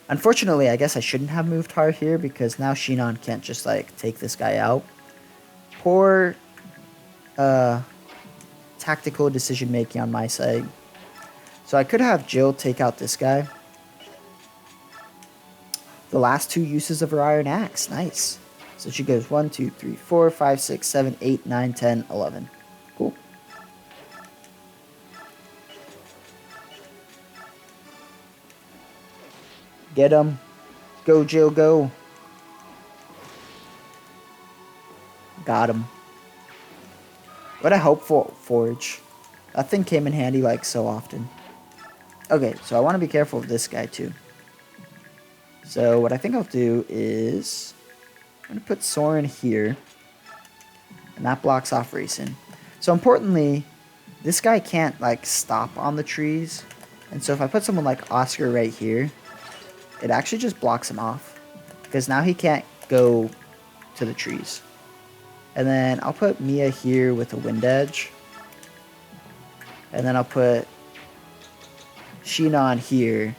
S1: Unfortunately, I guess I shouldn't have moved Har here because now Shinon can't just, like, take this guy out. Poor tactical decision making on my side. So I could have Jill take out this guy. The last 2 uses of her iron axe. Nice. So she goes 1, 2, 3, 4, 5, 6, 7, 8, 9, 10, 11. Cool. Get him. Go, Jill, go. Got him. What a helpful forge. That thing came in handy like so often. Okay, so I want to be careful of this guy too. So what I think I'll do is I'm going to put Soren here, and that blocks off Racing. So importantly, this guy can't like stop on the trees, and so if I put someone like Oscar right here, it actually just blocks him off because now he can't go to the trees. And then I'll put Mia here with a wind edge, and then I'll put Sheena on here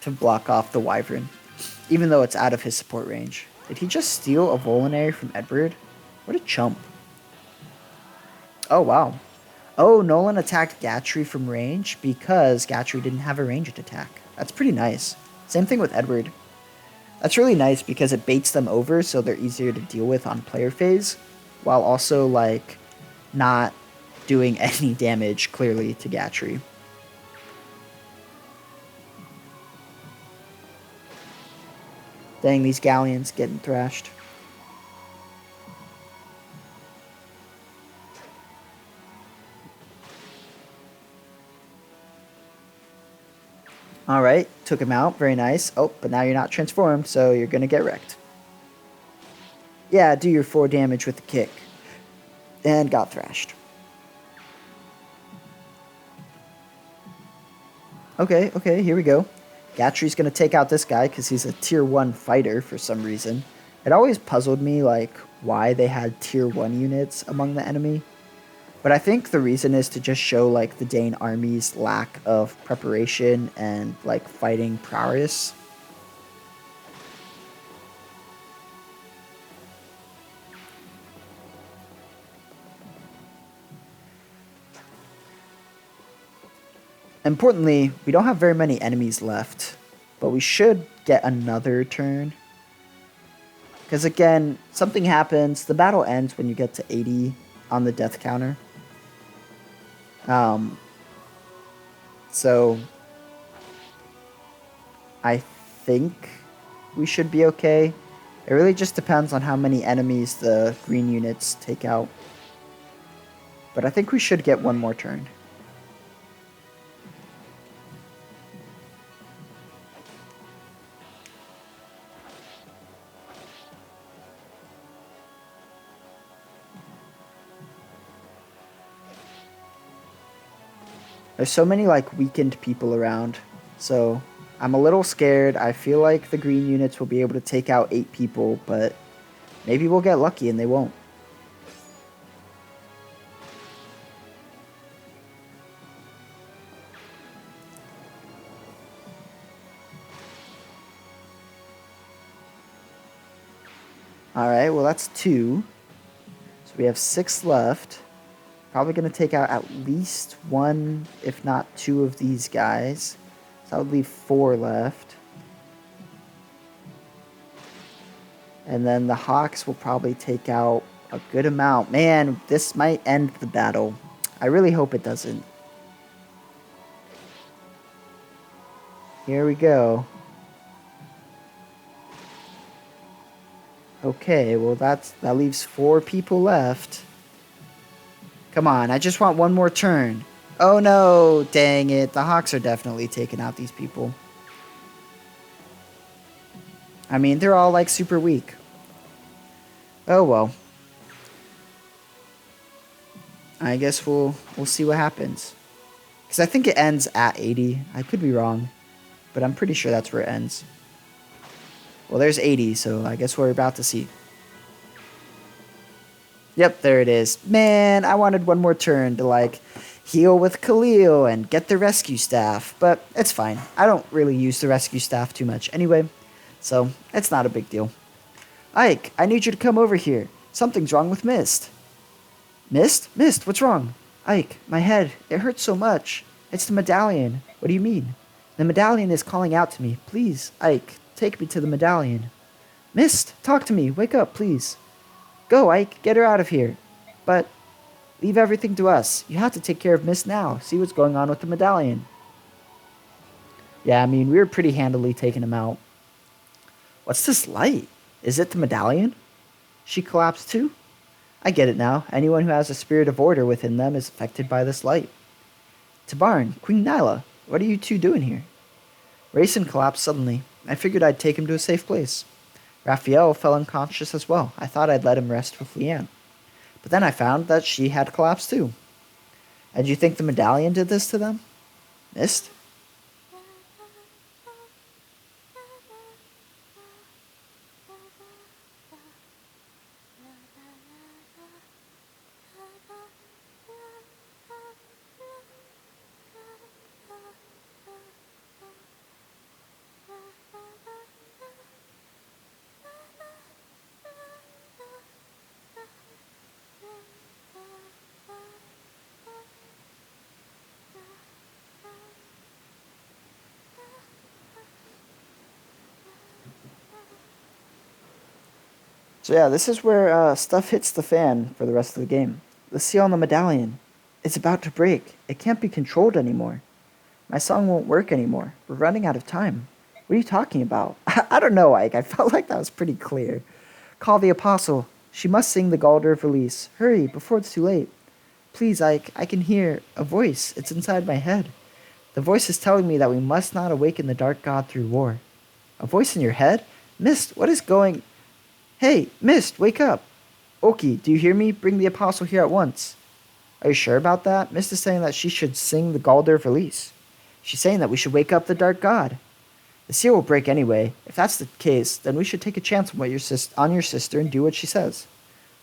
S1: to block off the Wyvern, even though it's out of his support range. Did he just steal a Volinary from Edward? What a chump. Oh, wow. Oh, Nolan attacked Gatry from range because Gatry didn't have a ranged attack. That's pretty nice. Same thing with Edward. That's really nice because it baits them over so they're easier to deal with on player phase, while also, like, not doing any damage, clearly, to Gatry. Dang, these galleons getting thrashed. Alright, took him out. Very nice. Oh, but now you're not transformed, so you're going to get wrecked. Yeah, do your 4 damage with the kick. And got thrashed. Okay, here we go. Gatry's going to take out this guy because he's a tier 1 fighter for some reason. It always puzzled me, like, why they had tier 1 units among the enemy. But I think the reason is to just show, like, the Dane army's lack of preparation and, like, fighting prowess. Importantly, we don't have very many enemies left, but we should get another turn. Because again, something happens, the battle ends when you get to 80 on the death counter. So I think we should be okay. It really just depends on how many enemies the green units take out. But I think we should get one more turn. There's so many, like, weakened people around, so I'm a little scared. I feel like the green units will be able to take out 8 people, but maybe we'll get lucky and they won't. Alright, well that's 2. So we have 6 left. Probably going to take out at least 1, if not 2 of these guys. So that would leave 4 left. And then the Hawks will probably take out a good amount. Man, this might end the battle. I really hope it doesn't. Here we go. Okay, well that leaves 4 people left. Come on, I just want one more turn. Oh no, dang it. The Hawks are definitely taking out these people. I mean, they're all like super weak. Oh well. I guess we'll see what happens. Because I think it ends at 80. I could be wrong, but I'm pretty sure that's where it ends. Well, there's 80, so I guess we're about to see. Yep, there it is. Man, I wanted one more turn to, like, heal with Calill and get the rescue staff, but it's fine. I don't really use the rescue staff too much anyway, so it's not a big deal. Ike, I need you to come over here. Something's wrong with Mist. Mist? Mist, what's wrong? Ike, my head. It hurts so much. It's the medallion. What do you mean? The medallion is calling out to me. Please, Ike, take me to the medallion. Mist, talk to me. Wake up, please. Go, Ike, get her out of here. But leave everything to us. You have to take care of Mist now. See what's going on with the medallion. Yeah, I mean, we were pretty handily taking him out. What's this light? Is it the medallion? She collapsed too? I get it now. Anyone who has a spirit of order within them is affected by this light. Tabarn, Queen Nyla, what are you two doing here? Rayson collapsed suddenly. I figured I'd take him to a safe place. Raphael fell unconscious as well. I thought I'd let him rest with Leanne. But then I found that she had collapsed too. And you think the medallion did this to them? Mist? So yeah, this is where stuff hits the fan for the rest of the game. The seal on the medallion. It's about to break. It can't be controlled anymore. My song won't work anymore. We're running out of time. What are you talking about? I don't know, Ike. I felt like that was pretty clear. Call the apostle. She must sing the Galder of Release. Hurry, before it's too late. Please, Ike, I can hear a voice. It's inside my head. The voice is telling me that we must not awaken the Dark God through war. A voice in your head? Mist, what is going... Hey, Mist, wake up! Oki, do you hear me? Bring the apostle here at once. Are you sure about that? Mist is saying that she should sing the Galder of Release. She's saying that we should wake up the Dark God. The seal will break anyway. If that's the case, then we should take a chance on your sister and do what she says.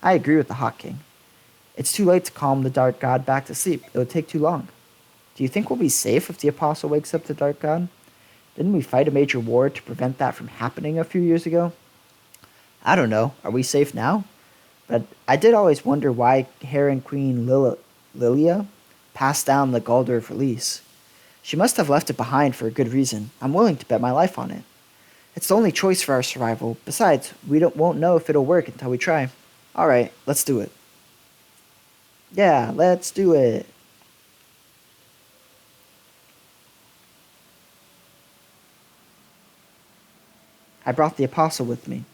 S1: I agree with the Hawk King. It's too late to calm the Dark God back to sleep. It would take too long. Do you think we'll be safe if the apostle wakes up the Dark God? Didn't we fight a major war to prevent that from happening a few years ago? I don't know. Are we safe now? But I did always wonder why Heron Queen Lilia passed down the Galder of Release. She must have left it behind for a good reason. I'm willing to bet my life on it. It's the only choice for our survival. Besides, won't know if it'll work until we try. Alright, let's do it. Yeah, let's do it. I brought the apostle with me.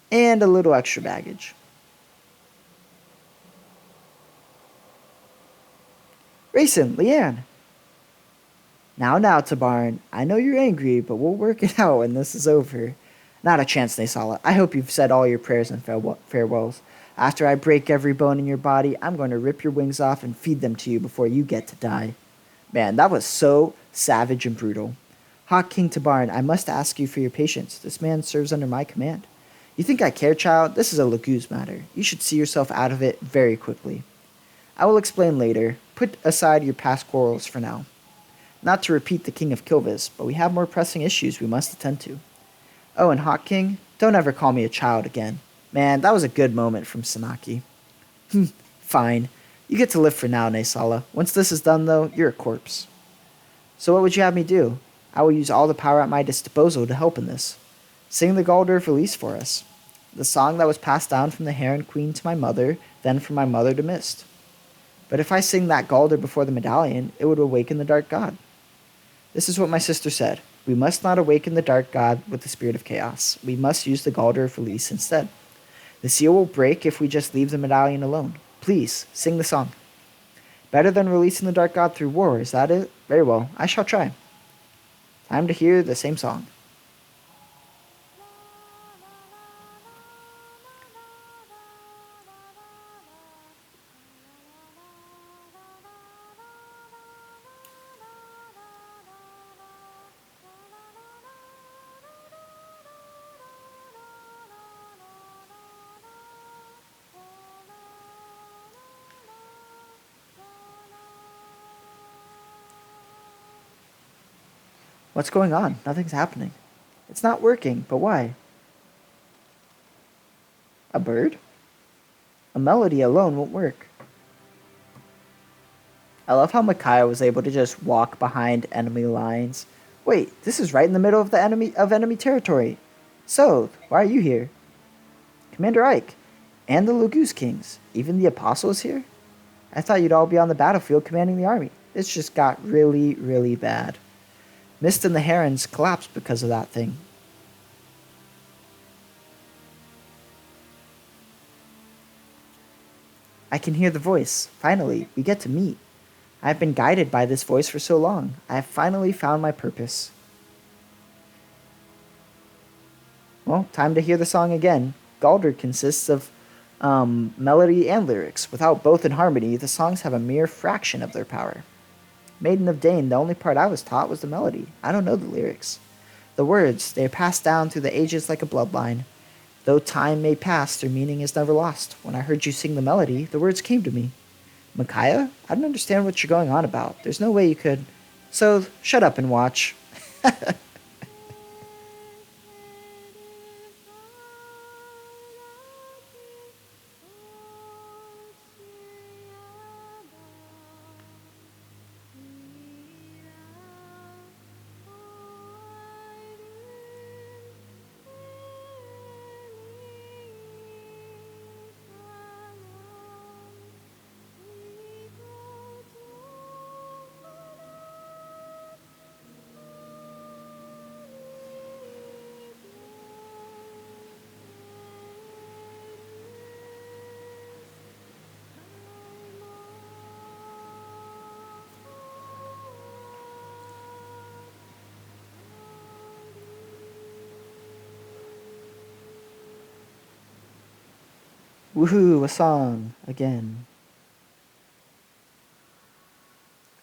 S1: And a little extra baggage. Rayson, Leanne. Now, Tabarn. I know you're angry, but we'll work it out when this is over. Not a chance, Naysala. I hope you've said all your prayers and farewells. After I break every bone in your body, I'm going to rip your wings off and feed them to you before you get to die. Man, that was so savage and brutal. Hawk King Tabarn, I must ask you for your patience. This man serves under my command. You think I care, child? This is a Laguz matter. You should see yourself out of it very quickly. I will explain later. Put aside your past quarrels for now. Not to repeat the King of Kilvis, but we have more pressing issues we must attend to. Oh, and Hawk King, don't ever call me a child again. Man, that was a good moment from Sanaki. Fine. You get to live for now, Naysala. Once this is done, though, you're a corpse. So what would you have me do? I will use all the power at my disposal to help in this. Sing the Galder of Release for us. The song that was passed down from the Heron Queen to my mother, then from my mother to Mist. But if I sing that Galder before the medallion, it would awaken the Dark God. This is what my sister said. We must not awaken the Dark God with the spirit of chaos. We must use the Galder of Release instead. The seal will break if we just leave the medallion alone. Please, sing the song. Better than releasing the Dark God through war, is that it? Very well, I shall try. Time to hear the same song. What's going on? Nothing's happening. It's not working, but why? A bird? A melody alone won't work. I love how Micaiah was able to just walk behind enemy lines. Wait, this is right in the middle of enemy territory. So, why are you here? Commander Ike, and the Laguz Kings. Even the Apostle is here? I thought you'd all be on the battlefield commanding the army. This just got really, really bad. Mist and the Herons collapsed because of that thing. I can hear the voice. Finally, we get to meet. I have been guided by this voice for so long. I have finally found my purpose. Well, time to hear the song again. Galder consists of melody and lyrics. Without both in harmony, the songs have a mere fraction of their power. Maiden of Dane, the only part I was taught was the melody. I don't know the lyrics. The words, they are passed down through the ages like a bloodline. Though time may pass, their meaning is never lost. When I heard you sing the melody, the words came to me. Micaiah? I don't understand what you're going on about. There's no way you could. So, shut up and watch. Woohoo, a song again.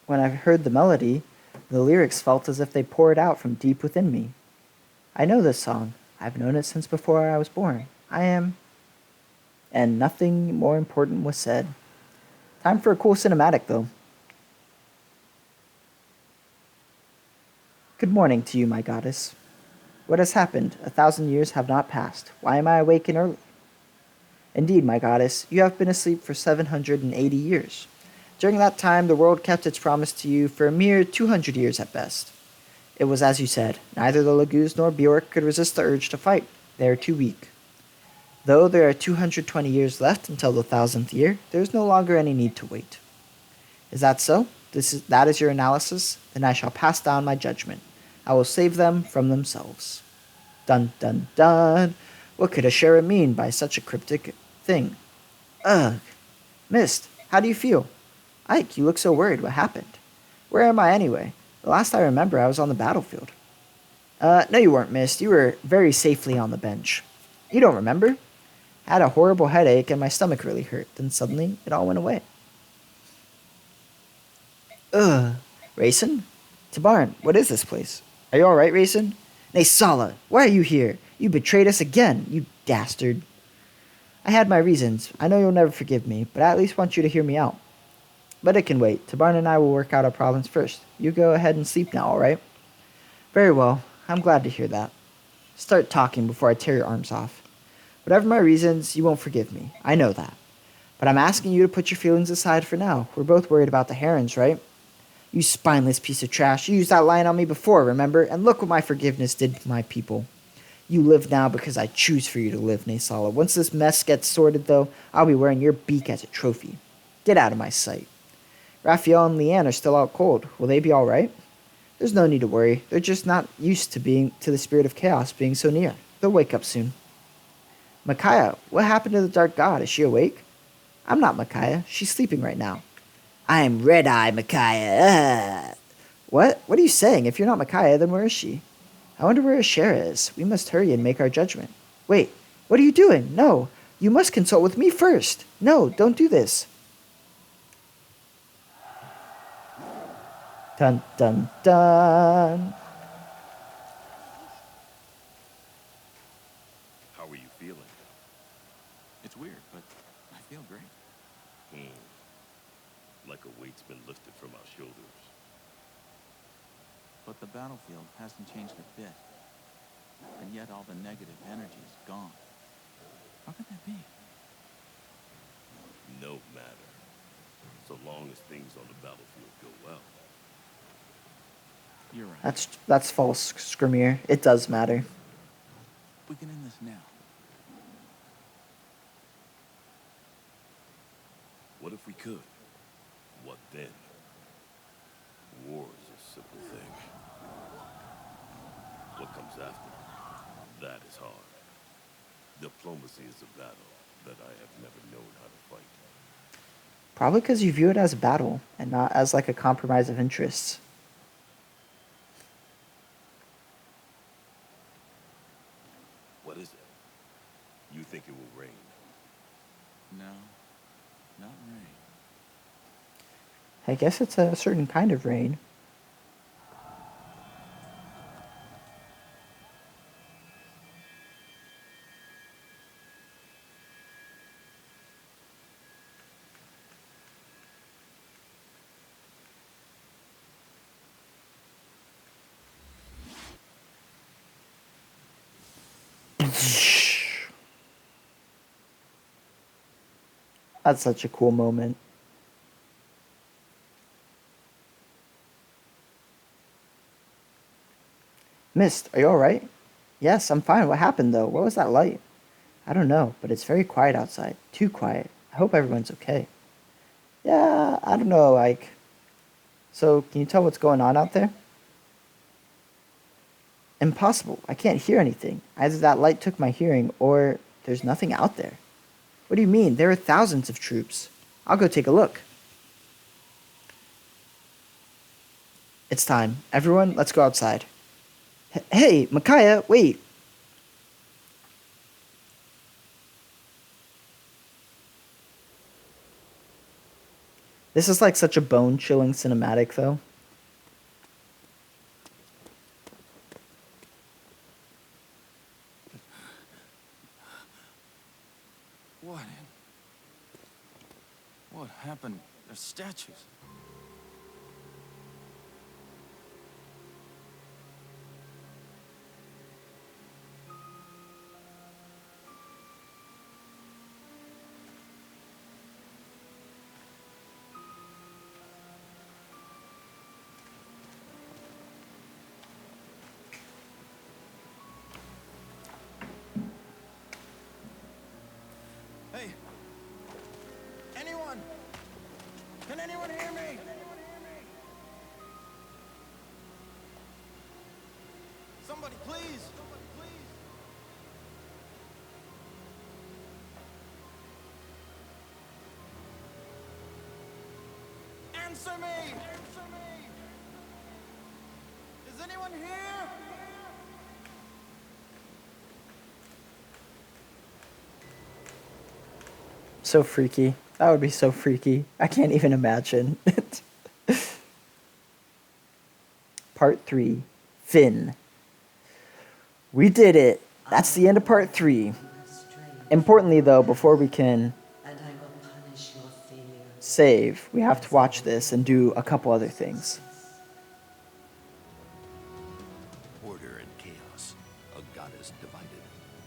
S1: When I heard the melody, the lyrics felt as if they poured out from deep within me. I know this song. I've known it since before I was born. I am. And nothing more important was said. Time for a cool cinematic, though. Good morning to you, my goddess. What has happened? 1,000 years have not passed. Why am I awake and early? Indeed, my goddess, you have been asleep for 780 years. During that time, the world kept its promise to you for a mere 200 years at best. It was as you said, neither the Lagoos nor Bjork could resist the urge to fight. They are too weak. Though there are 220 years left until the 1,000th year, there is no longer any need to wait. Is that so? That is your analysis? Then I shall pass down my judgment. I will save them from themselves. Dun dun dun. What could Ashera mean by such a cryptic thing? Ugh. Mist, how do you feel? Ike, you look so worried. What happened? Where am I anyway? The last I remember, I was on the battlefield. No, you weren't, Mist. You were very safely on the bench. You don't remember? I had a horrible headache and my stomach really hurt. Then suddenly, it all went away. Ugh. Rayson? Tabarn, what is this place? Are you alright, Rayson? Nay, Sala, why are you here? You betrayed us again, you dastard. I had my reasons. I know you'll never forgive me, but I at least want you to hear me out. But it can wait. Tabarn and I will work out our problems first. You go ahead and sleep now, alright? Very well. I'm glad to hear that. Start talking before I tear your arms off. Whatever my reasons, you won't forgive me. I know that. But I'm asking you to put your feelings aside for now. We're both worried about the herons, right? You spineless piece of trash. You used that line on me before, remember? And look what my forgiveness did to my people. You live now because I choose for you to live, Naysala. Once this mess gets sorted, though, I'll be wearing your beak as a trophy. Get out of my sight. Raphael and Leanne are still out cold. Will they be all right? There's no need to worry. They're just not used to the spirit of chaos being so near. They'll wake up soon. Micaiah, what happened to the Dark God? Is she awake? I'm not Micaiah. She's sleeping right now. I'm Red Eye Micaiah. What? What are you saying? If you're not Micaiah, then where is she? I wonder where Ashera is. We must hurry and make our judgment. Wait, what are you doing? No, you must consult with me first. No, don't do this. Dun dun dun.
S2: How are you feeling?
S3: It's weird, but I feel great.
S2: Like a weight's been lifted from our shoulders.
S3: But the battlefield hasn't changed a bit. And yet all the negative energy is gone. How could that be?
S2: No matter. So long as things on the battlefield go well.
S3: You're right.
S1: That's false, Skrymir. It does matter.
S3: We can end this now.
S2: What if we could? What then? War is a simple thing. What comes after? That is hard. Diplomacy is a battle that I have never known how to fight.
S1: Probably because you view it as a battle and not as like a compromise of interests.
S2: What is it? You think it will rain?
S3: No, not rain.
S1: I guess it's a certain kind of rain. That's such a cool moment. Mist, are you alright? Yes, I'm fine. What happened though? What was that light? I don't know, but it's very quiet outside. Too quiet. I hope everyone's okay. Yeah, I don't know, like. So, can you tell what's going on out there? Impossible. I can't hear anything. Either that light took my hearing, or there's nothing out there. What do you mean? There are thousands of troops. I'll go take a look. It's time. Everyone, let's go outside. Hey, Micaiah, wait. This is like such a bone-chilling cinematic, though.
S3: What happened? There's statues. Hey! Anyone? Can anyone hear me? Somebody, please! Answer me! Is anyone here?
S1: So freaky. That would be so freaky. I can't even imagine. Part 3. Finn. We did it. That's the end of part 3. Importantly, though, before we can save, we have to watch this and do a couple other things.
S2: Order and chaos, a goddess divided,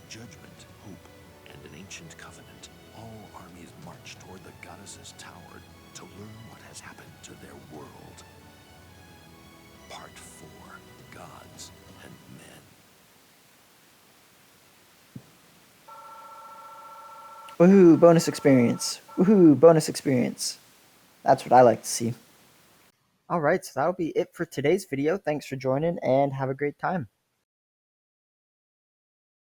S2: judgment, hope, and an ancient covenant. All armies march toward the goddess's tower to learn what has happened to their world. Part 4, Gods and Men.
S1: Woohoo, bonus experience. Woohoo, bonus experience. That's what I like to see. Alright, so that'll be it for today's video. Thanks for joining and have a great time.